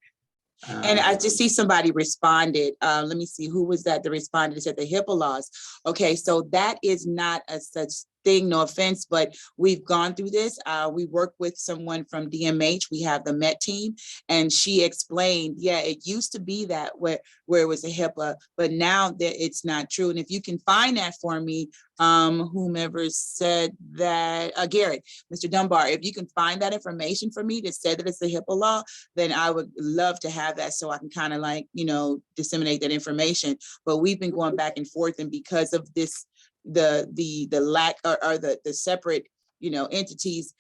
And I just see somebody responded. Let me see, who was that responded? It said the HIPAA laws. Okay, so that is not a such thing, no offense, but we've gone through this. We work with someone from DMH. We have the Met team, and she explained, yeah, it used to be that where it was a HIPAA, but now that it's not true. And if you can find that for me, whomever said that, Garrett, Mr. Dunbar, if you can find that information for me that said that it's a HIPAA law, then I would love to have that so I can kind of like, you know, disseminate that information. But we've been going back and forth, and because of this, the lack or the separate, you know, entities,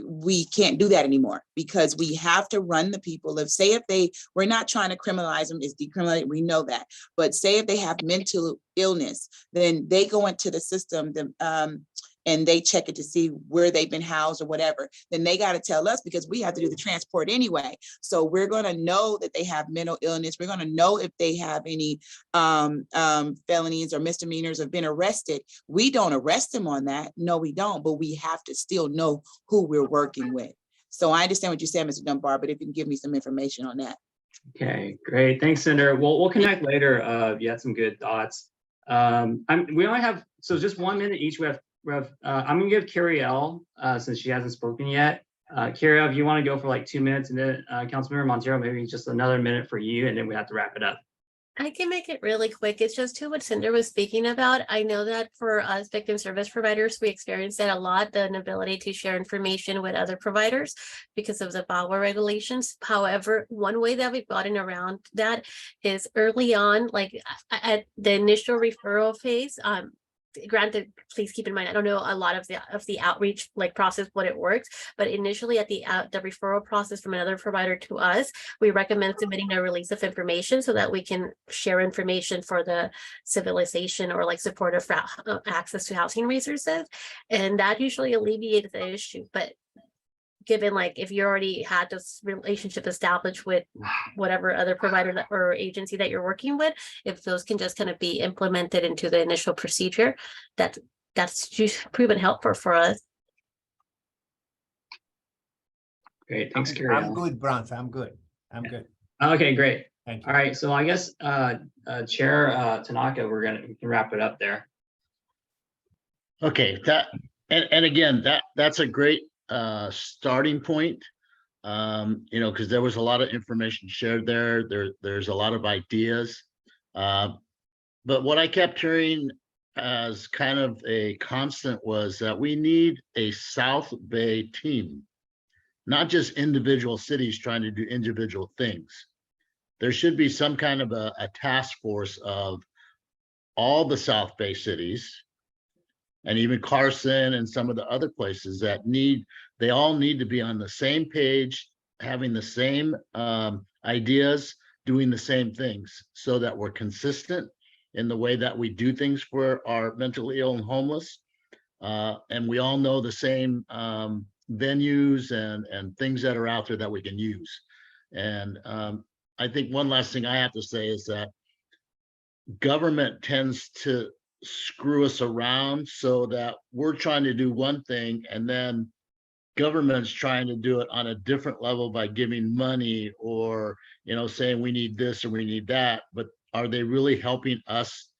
we can't do that anymore, because we have to run the people. We're not trying to criminalize them, it's decriminalized, we know that. But say if they have mental illness, then they go into the system, and they check it to see where they've been housed or whatever. Then they got to tell us, because we have to do the transport anyway. So we're going to know that they have mental illness. We're going to know if they have any felonies or misdemeanors or been arrested. We don't arrest them on that. No, we don't. But we have to still know who we're working with. So I understand what you said, Mr. Dunbar, but if you can give me some information on that. Okay, great. Thanks, Cinder. We'll connect later. You had some good thoughts. We only have, so just 1 minute each. I'm gonna give Carrie L, since she hasn't spoken yet. Carrie L, if you want to go for like 2 minutes, and then Councilmember Montero, maybe just another minute for you, and then we have to wrap it up. I can make it really quick. It's just to what Cinder was speaking about. I know that for us victim service providers, we experience that a lot, the inability to share information with other providers because of the VAWA regulations. However, one way that we've gotten around that is early on, like at the initial referral phase, granted, please keep in mind, I don't know a lot of the outreach like process, what it works, but initially at the referral process from another provider to us, we recommend submitting a release of information so that we can share information for the civilization or like supportive access to housing resources. And that usually alleviates the issue. But given like if you already had this relationship established with whatever other provider or agency that you're working with, if those can just kind of be implemented into the initial procedure, that's just proven helpful for us. Great, thanks, Carrie. I'm good, Bronson. I'm good. Okay, great. Thank you. All right, so I guess Chair Tanaka, we can wrap it up there. Okay, and again, that's a great starting point, you know, because there was a lot of information shared there's a lot of ideas, but what I kept hearing as kind of a constant was that we need a South Bay team, not just individual cities trying to do individual things. There should be some kind of a task force of all the South Bay cities, and even Carson and some of the other places that they all need to be on the same page, having the same ideas, doing the same things, so that we're consistent in the way that we do things for our mentally ill and homeless. And we all know the same venues and things that are out there that we can use. And I think one last thing I have to say is that government tends to screw us around so that we're trying to do one thing and then government's trying to do it on a different level by giving money or, you know, saying we need this or we need that. But are they really helping us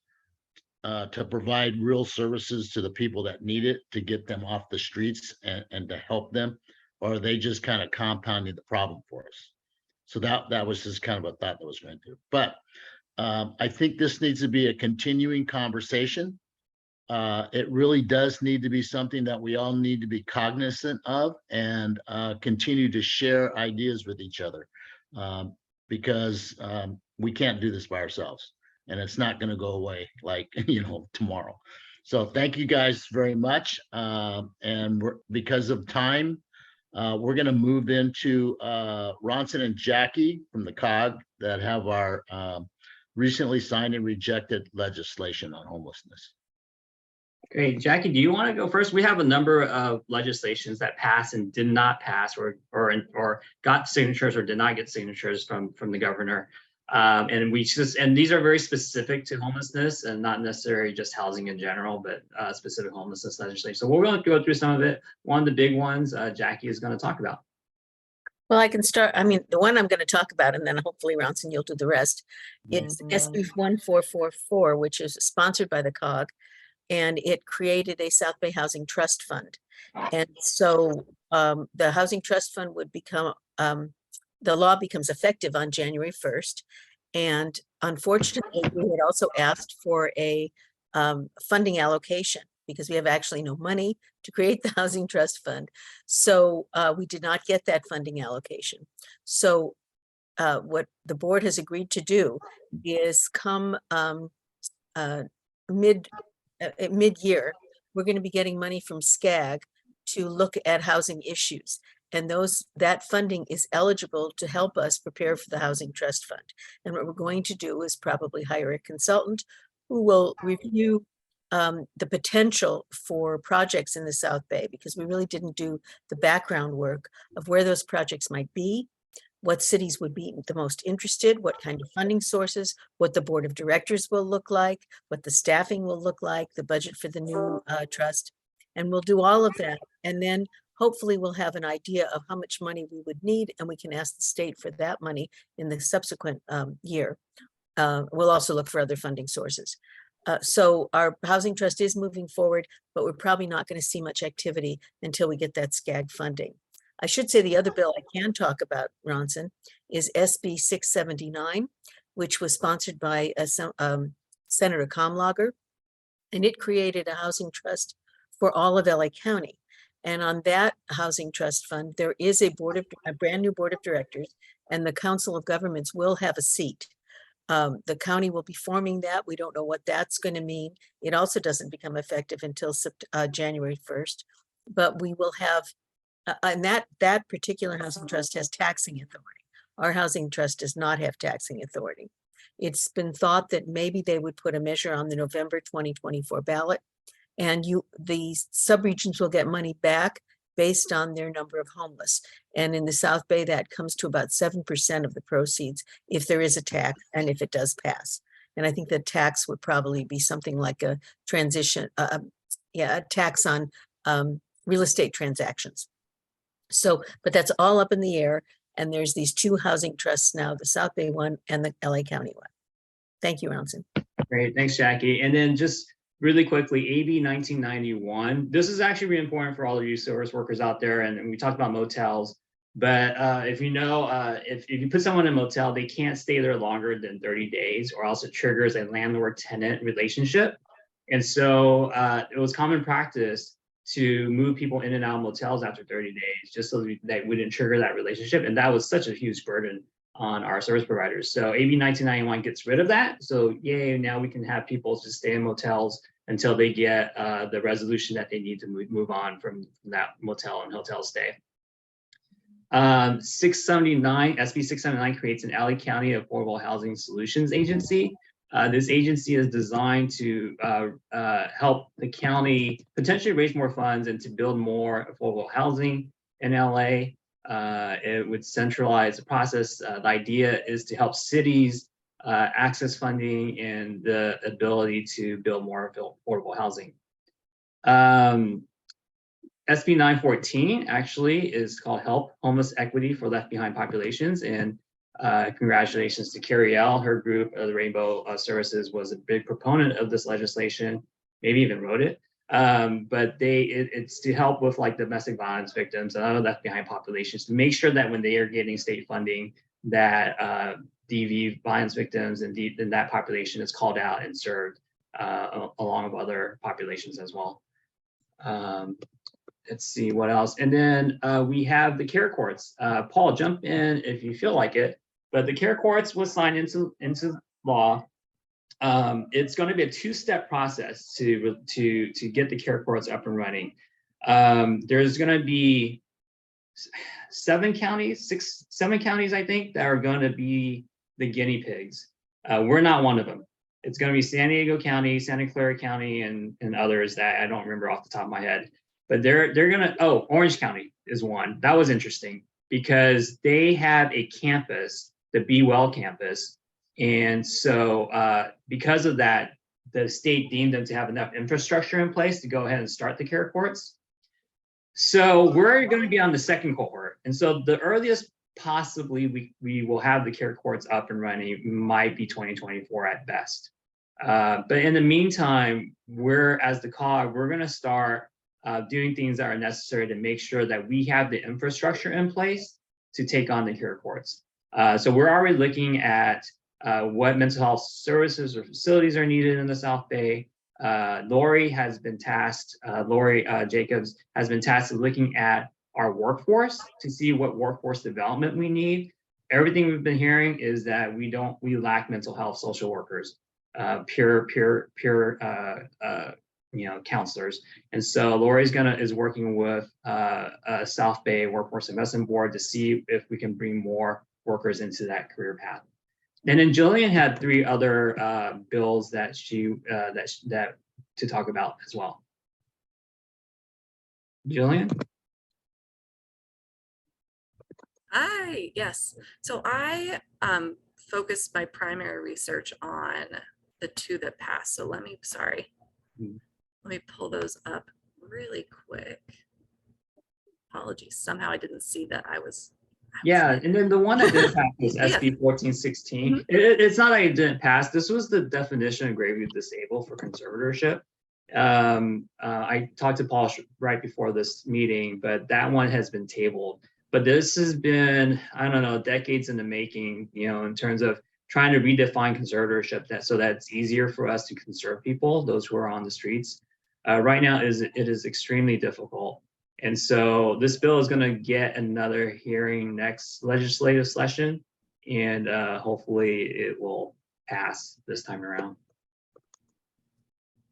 to provide real services to the people that need it, to get them off the streets and to help them? Or are they just kind of compounding the problem for us? So that was just kind of a thought that was going to. But I think this needs to be a continuing conversation. It really does need to be something that we all need to be cognizant of and continue to share ideas with each other, because we can't do this by ourselves, and it's not going to go away like, you know, tomorrow. So thank you guys very much. And because of time, we're going to move into Ronson and Jackie from the COG that have our recently signed and rejected legislation on homelessness. Great, Jackie, do you want to go first? We have a number of legislations that passed and did not pass, or got signatures or did not get signatures from the governor. And these are very specific to homelessness and not necessarily just housing in general, but specific homelessness legislation. So we're going to go through some of it. One of the big ones Jackie is going to talk about. Well, I can start. I mean, the one I'm going to talk about, and then hopefully Ronson, you'll do the rest. It's SB 1444, which is sponsored by the COG, and it created a South Bay Housing Trust Fund. And so the Housing Trust Fund would become, the law becomes effective on January 1st. And unfortunately, we had also asked for a funding allocation because we have actually no money to create the Housing Trust Fund. So we did not get that funding allocation. So what the board has agreed to do is come mid-year, we're going to be getting money from SCAG to look at housing issues. And that funding is eligible to help us prepare for the Housing Trust Fund. And what we're going to do is probably hire a consultant who will review the potential for projects in the South Bay, because we really didn't do the background work of where those projects might be, what cities would be the most interested, what kind of funding sources, what the board of directors will look like, what the staffing will look like, the budget for the new trust. And we'll do all of that. And then hopefully we'll have an idea of how much money we would need, and we can ask the state for that money in the subsequent year. We'll also look for other funding sources. So our housing trust is moving forward, but we're probably not going to see much activity until we get that SCAG funding. I should say the other bill I can talk about, Ronson, is SB 679, which was sponsored by Senator Kamlager, and it created a housing trust for all of LA County. And on that housing trust fund, there is a brand new board of directors, and the Council of Governments will have a seat. The county will be forming that. We don't know what that's going to mean. It also doesn't become effective until January 1st, but we will have, and that particular housing trust has taxing authority. Our housing trust does not have taxing authority. It's been thought that maybe they would put a measure on the November 2024 ballot, and the subregions will get money back based on their number of homeless. And in the South Bay, that comes to about 7% of the proceeds if there is a tax and if it does pass. And I think the tax would probably be something like a transition, a tax on real estate transactions. So, but that's all up in the air. And there's these two housing trusts now, the South Bay one and the LA County one. Thank you, Ronson. Great, thanks, Jackie. And then just really quickly, AB 1991. This is actually really important for all of you service workers out there. And we talked about motels, but if you know, if you put someone in a motel, they can't stay there longer than 30 days, or else it triggers a landlord-tenant relationship. And so it was common practice to move people in and out of motels after 30 days, just so that we didn't trigger that relationship. And that was such a huge burden on our service providers. So AB 1991 gets rid of that. So yay, now we can have people just stay in motels until they get the resolution that they need to move on from that motel and hotel stay. 679, SB 679 creates an LA County Affordable Housing Solutions Agency. This agency is designed to help the county potentially raise more funds and to build more affordable housing in LA. It would centralize the process. The idea is to help cities access funding and the ability to build more affordable housing. SB 914 actually is called Help Homeless Equity for Left Behind Populations. And congratulations to Carrie L. Her group, the Rainbow Services, was a big proponent of this legislation, maybe even wrote it. But it's to help with like domestic violence victims and other left behind populations, to make sure that when they are getting state funding, that DV violence victims and that population is called out and served along with other populations as well. Let's see what else. And then we have the care courts. Paul, jump in if you feel like it. But the care courts was signed into law. It's going to be a two-step process to get the care courts up and running. There's going to be seven counties, I think, that are going to be the guinea pigs. We're not one of them. It's going to be San Diego County, Santa Clara County, and others that I don't remember off the top of my head. But they're gonna, Orange County is one. That was interesting because they have a campus, the Be Well campus. And so because of that, the state deemed them to have enough infrastructure in place to go ahead and start the care courts. So we're going to be on the second cohort. And so the earliest possibly we will have the care courts up and running might be 2024 at best. But in the meantime, as the COG, we're going to start doing things that are necessary to make sure that we have the infrastructure in place to take on the cure courts. So we're already looking at what mental health services or facilities are needed in the South Bay. Lori has been tasked, Lori Jacobs has been tasked with looking at our workforce to see what workforce development we need. Everything we've been hearing is that we lack mental health social workers, pure counselors. And so Lori is working with South Bay Workforce Investment Board to see if we can bring more workers into that career path. And then Jillian had 3 other bills that that to talk about as well. Jillian? Hi, yes. So I focused my primary research on the 2 that passed. So let me pull those up really quick. Apologies. Somehow I didn't see that I was. Yeah, and then the one that did pass was SB 1416. It's not like it didn't pass. This was the definition of gravely disabled for conservatorship. I talked to Paul right before this meeting, but that one has been tabled. But this has been, I don't know, decades in the making, in terms of trying to redefine conservatorship so that it's easier for us to conserve people, those who are on the streets. Right now, it is extremely difficult. And so this bill is going to get another hearing next legislative session, and hopefully it will pass this time around.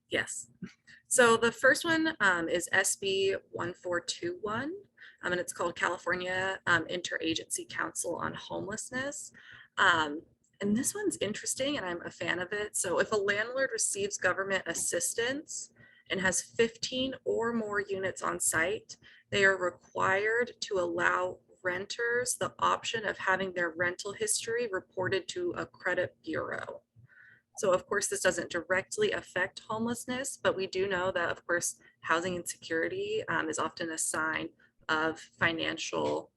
Yes. So the first one is SB 1421, and it's called California Interagency Council on Homelessness. And this one's interesting, and I'm a fan of it. So if a landlord receives government assistance and has 15 or more units on site, they are required to allow renters the option of having their rental history reported to a credit bureau. So of course, this doesn't directly affect homelessness, but we do know that, of course, housing insecurity is often a sign of financial,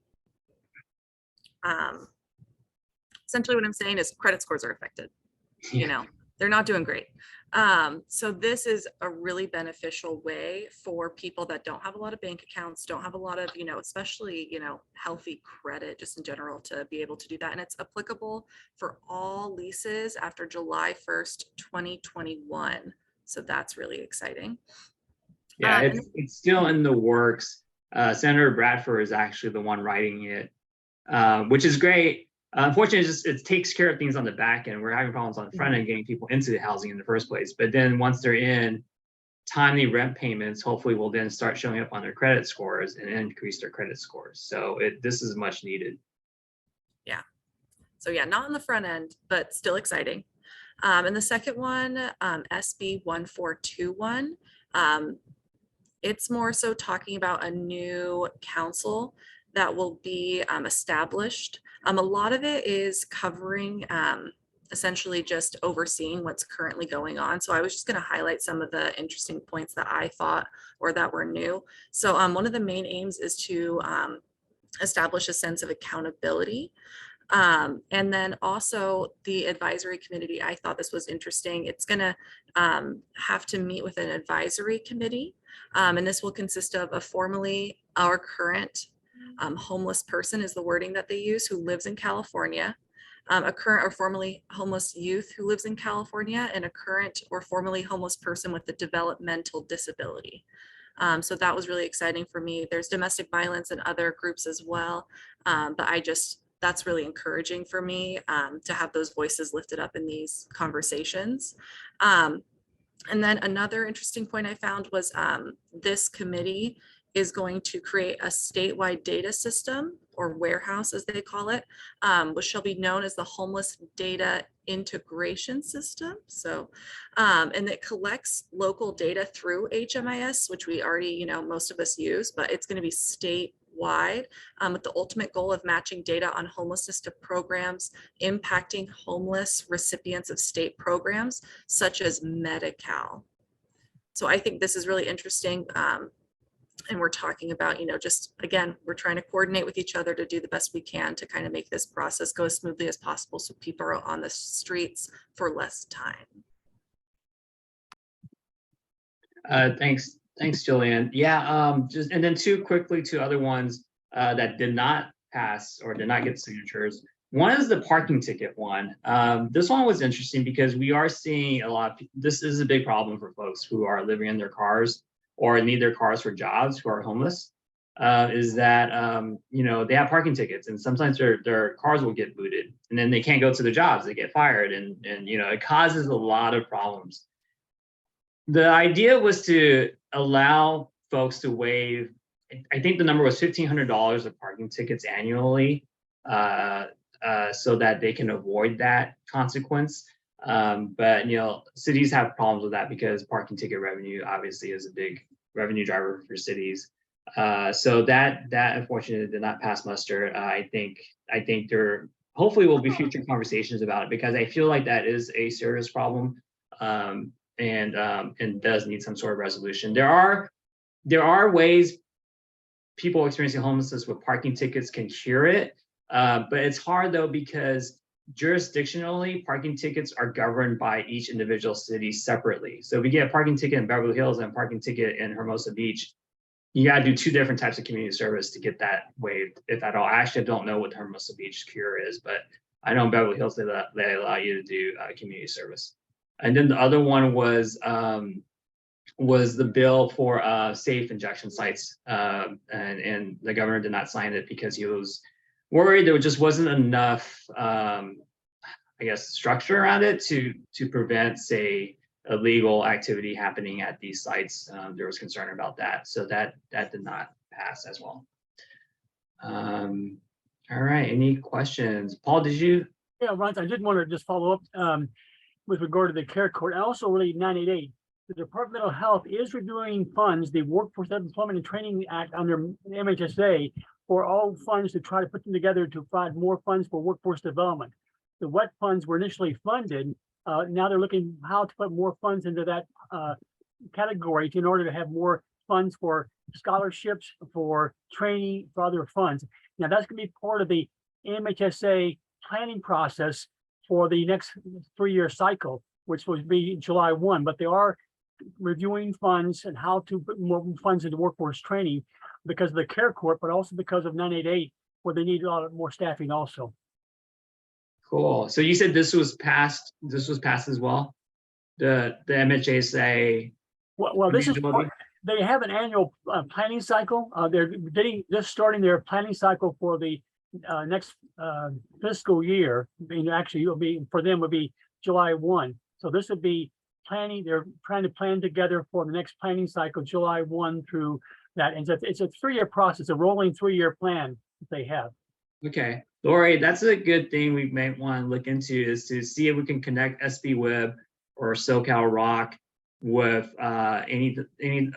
essentially what I'm saying is credit scores are affected. They're not doing great. So this is a really beneficial way for people that don't have a lot of bank accounts, don't have a lot of, especially, healthy credit just in general, to be able to do that. And it's applicable for all leases after July 1st, 2021. So that's really exciting. Yeah, it's still in the works. Senator Bradford is actually the one writing it, which is great. Unfortunately, it takes care of things on the back end. We're having problems on the front end getting people into the housing in the first place. But then once they're in, timely rent payments hopefully will then start showing up on their credit scores and increase their credit scores. So this is much needed. Yeah. So yeah, not on the front end, but still exciting. And the second one, SB 1421, it's more so talking about a new council that will be established. A lot of it is covering essentially just overseeing what's currently going on. So I was just going to highlight some of the interesting points that I thought or that were new. So one of the main aims is to establish a sense of accountability. And then also the advisory committee, I thought this was interesting. It's going to have to meet with an advisory committee. And this will consist of a formerly or current homeless person is the wording that they use, who lives in California, a current or formerly homeless youth who lives in California, and a current or formerly homeless person with a developmental disability. So that was really exciting for me. There's domestic violence and other groups as well, but that's really encouraging for me to have those voices lifted up in these conversations. And then another interesting point I found was this committee is going to create a statewide data system, or warehouse as they call it, which shall be known as the Homeless Data Integration System. So, and it collects local data through HMIS, which we already, most of us use, but it's going to be statewide with the ultimate goal of matching data on homelessness to programs impacting homeless recipients of state programs, such as Medi-Cal. So I think this is really interesting. And we're talking about, just again, we're trying to coordinate with each other to do the best we can to kind of make this process go as smoothly as possible so people are on the streets for less time. Thanks, Jillian. Yeah, just and then two other ones that did not pass or did not get signatures. One is the parking ticket one. This one was interesting because we are seeing a lot of, this is a big problem for folks who are living in their cars or need their cars for jobs, who are homeless, is that, you know, they have parking tickets and sometimes their cars will get booted and then they can't go to their jobs, they get fired and you know, it causes a lot of problems. The idea was to allow folks to waive, I think the number was $1,500 of parking tickets annually, so that they can avoid that consequence. But you know, cities have problems with that because parking ticket revenue obviously is a big revenue driver for cities. So that unfortunately did not pass muster. I think there hopefully will be future conversations about it because I feel like that is a serious problem. And does need some sort of resolution. There are ways people experiencing homelessness with parking tickets can cure it, but it's hard though because jurisdictionally parking tickets are governed by each individual city separately. So if you get a parking ticket in Beverly Hills and a parking ticket in Hermosa Beach, you got to do two different types of community service to get that waived, if at all. I actually don't know what the Hermosa Beach cure is, but I know in Beverly Hills they allow you to do community service. And then the other one was the bill for safe injection sites, and the governor did not sign it because he was worried there just wasn't enough, I guess, structure around it to prevent, say, illegal activity happening at these sites. There was concern about that, so that did not pass as well. All right, any questions? Paul, did you? Yeah, Ron, I did want to just follow up with regard to the care court. I also related 988. The Department of Health is reviewing funds, the Workforce Employment and Training Act under MHSA, for all funds to try to put them together to provide more funds for workforce development. The WET funds were initially funded. Now they're looking how to put more funds into that category in order to have more funds for scholarships, for training, for other funds. Now that's going to be part of the MHSA planning process for the next 3-year cycle, which would be July 1, but they are reviewing funds and how to put more funds into workforce training because of the care court, but also because of 988, where they need a lot more staffing also. Cool. So you said this was passed as well? The MHSA. Well, this is they have an annual planning cycle. They're just starting their planning cycle for the next fiscal year. I mean, actually, it'll be for them would be July 1. So this would be planning. They're trying to plan together for the next planning cycle, July 1 through that. And it's a 3-year process, a rolling 3-year plan that they have. Okay, Lori, that's a good thing we may want to look into is to see if we can connect SBWeb or SoCal Rock with any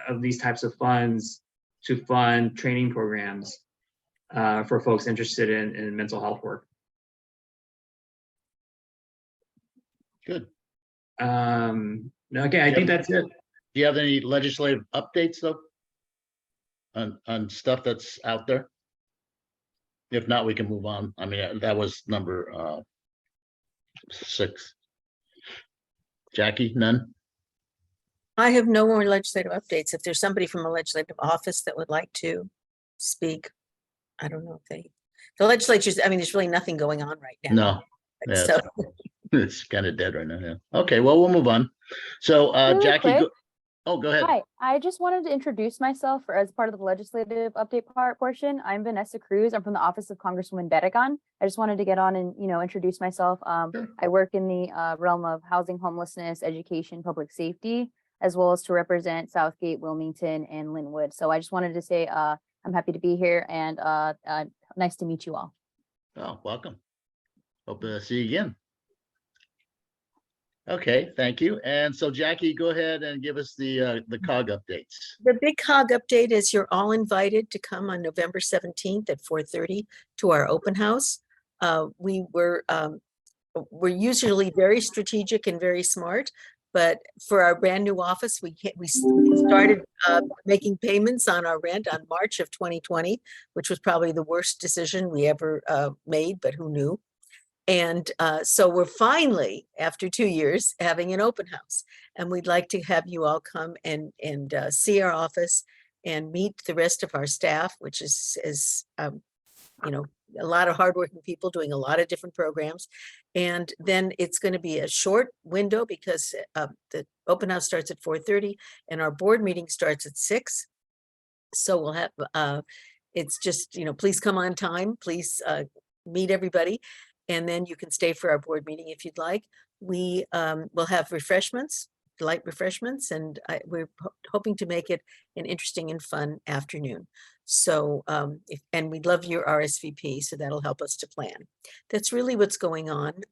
of these types of funds to fund training programs for folks interested in mental health work. Good. Okay, I think that's it. Do you have any legislative updates though? On stuff that's out there? If not, we can move on. I mean, that was number 6. Jackie, none? I have no more legislative updates. If there's somebody from a legislative office that would like to speak, I don't know if the legislatures, I mean, there's really nothing going on right now. No. Yeah, So it's kind of dead right now. Yeah. Okay, well, we'll move on. So Really Jackie, quick. go ahead. Hi, I just wanted to introduce myself as part of the legislative update portion. I'm Vanessa Cruz. I'm from the Office of Congresswoman Bedegan. I just wanted to get on and, introduce myself. I work in the realm of housing, homelessness, education, public safety, as well as to represent Southgate, Wilmington, and Linwood. So I just wanted to say I'm happy to be here and nice to meet you all. Oh, welcome. Hope to see you again. Okay, thank you. And so Jackie, go ahead and give us the COG updates. the big COG update is you're all invited to come on November 17th at 4:30 to our open house. We're usually very strategic and very smart, but for our brand new office, we started making payments on our rent on March of 2020, which was probably the worst decision we ever made, but who knew? And so we're finally, after 2 years, having an open house. And we'd like to have you all come and see our office and meet the rest of our staff, which is you know, a lot of hardworking people doing a lot of different programs. And then it's going to be a short window because the open house starts at 4:30 and our board meeting starts at 6. So we'll have, it's just, you know, please come on time, please meet everybody. And then you can stay for our board meeting if you'd like. We will have refreshments, light refreshments, and we're hoping to make it an interesting and fun afternoon. So, and we'd love your RSVP, so that'll help us to plan. That's really what's going on.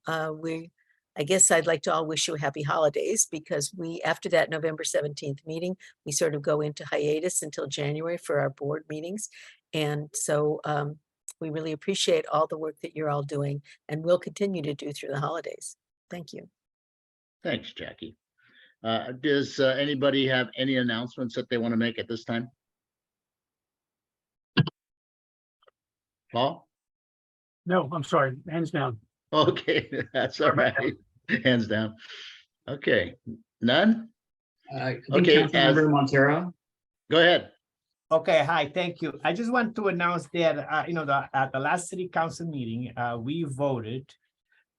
I guess I'd like to all wish you a happy holidays because after that November 17th meeting, we sort of go into hiatus until January for our board meetings. And so we really appreciate all the work that you're all doing and will continue to do through the holidays. Thank you. Thanks, Jackie. Does anybody have any announcements that they want to make at this time? Paul? No, I'm sorry, hands down. Okay, that's all right. Hands down. Okay, none? Okay, Councilmember Montero. Go ahead. Okay, hi, thank you. I just want to announce that, at the last city council meeting, we voted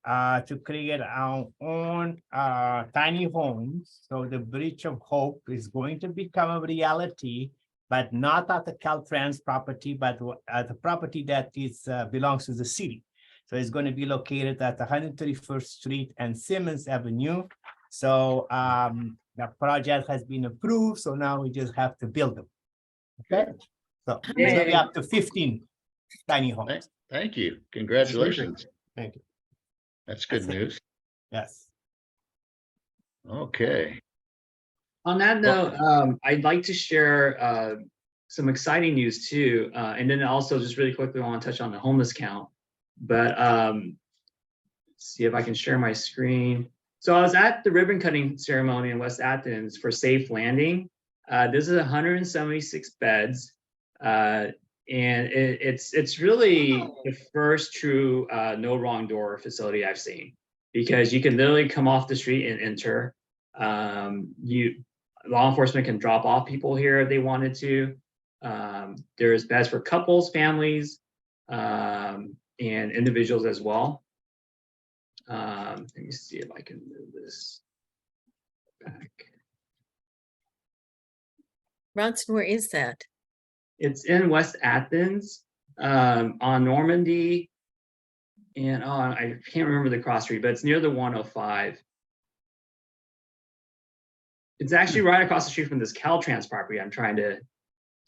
to create our own tiny homes. So the Bridge of Hope is going to become a reality, but not at the Caltrans property, but at the property that belongs to the city. So it's going to be located at 131st Street and Simmons Avenue. So the project has been approved. So now we just have to build them. Okay. So it's going to be up to 15 tiny homes. Thank you. Congratulations. Thank you. That's good news. Yes. Okay. On that note, I'd like to share some exciting news too. And then also just really quickly, I want to touch on the homeless count. But see if I can share my screen. So I was at the ribbon cutting ceremony in West Athens for Safe Landing. This is 176 beds. And it's really the first true no wrong door facility I've seen, because you can literally come off the street and enter. Law enforcement can drop off people here if they wanted to. There's beds for couples, families, and individuals as well. Let me see if I can move this back. Ronson, where is that? It's in West Athens, on Normandy, and I can't remember the cross street, but it's near the 105. It's actually right across the street from this Caltrans property I'm trying to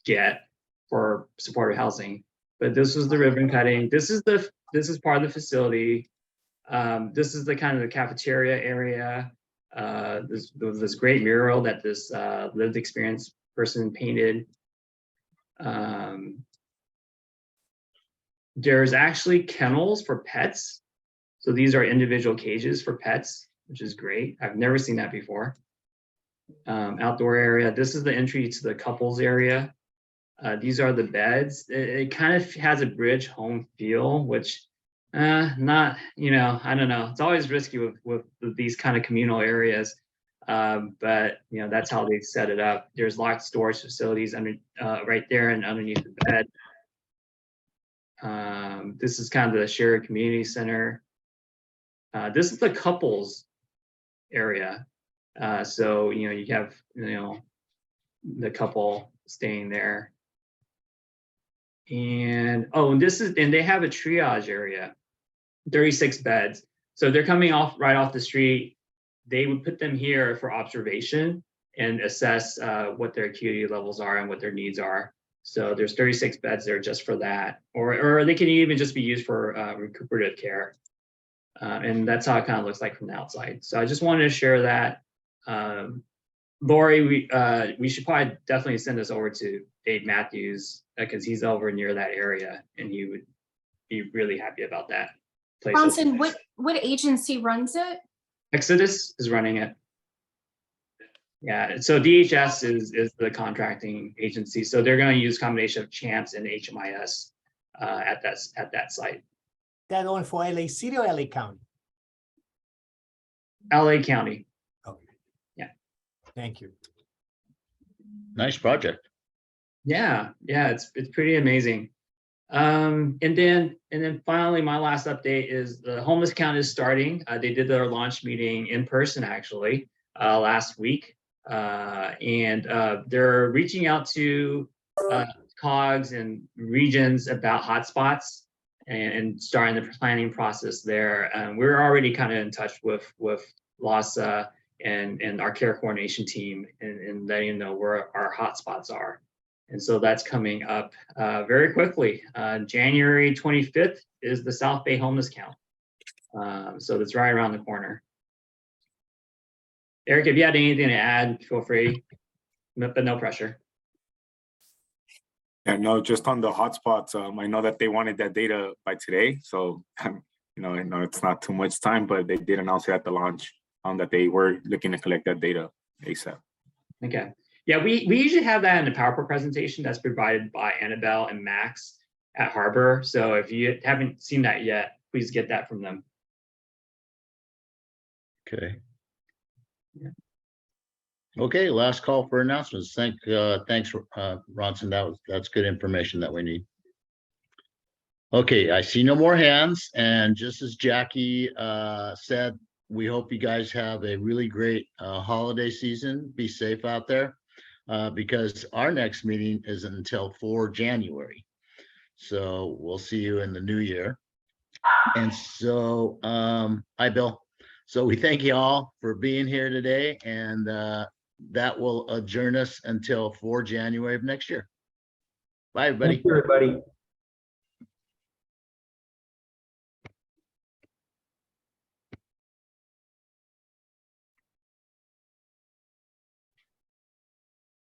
get for supportive housing. But this was the ribbon cutting. This is part of the facility. This is the kind of the cafeteria area. This great mural that this lived experience person painted. There's actually kennels for pets. So these are individual cages for pets, which is great. I've never seen that before. Outdoor area. This is the entry to the couples area. These are the beds. It kind of has a bridge home feel, which not, I don't know. It's always risky with these kind of communal areas. But that's how they set it up. There's locked storage facilities under right there and underneath the bed. This is kind of the shared community center. This is the couples area. So you have the couple staying there. And they have a triage area, 36 beds. So they're coming right off the street. They would put them here for observation and assess what their acuity levels are and what their needs are. So there's 36 beds there just for that, or they can even just be used for recuperative care. And that's how it kind of looks like from the outside. So I just wanted to share that. Lori, we should probably definitely send this over to Dave Matthews because he's over near that area and he would be really happy about that place. Bronson, what agency runs it? Exodus is running it. Yeah, so DHS is the contracting agency. So they're going to use a combination of CHAMPS and HMIS at that site. That only for LA City or LA County? LA County. Thank you. Nice project. Yeah, it's pretty amazing. And then finally, my last update is the homeless count is starting. They did their launch meeting in person actually last week, and they're reaching out to COGs and regions about hotspots and starting the planning process there. We're already kind of in touch with LASA and our care coordination team and letting them know where our hotspots are. And so that's coming up very quickly. January 25th is the South Bay homeless count. So that's right around the corner. Eric, if you had anything to add, feel free, but no pressure. Yeah, no, just on the hotspots, I know that they wanted that data by today. So, I know it's not too much time, but they did announce it at the launch that they were looking to collect that data ASAP. Okay. Yeah, we usually have that in the PowerPoint presentation that's provided by Annabelle and Max at Harbor. So if you haven't seen that yet, please get that from them. Okay. Okay, last call for announcements. Thanks, Ronson. That's good information that we need. Okay, I see no more hands, and just as Jackie said, we hope you guys have a really great holiday season. Be safe out there, because our next meeting isn't until 4 January. So we'll see you in the new year. And so, hi, Bill. So we thank you all for being here today, and that will adjourn us until 4 January of next year. Bye, everybody. Thank you, everybody.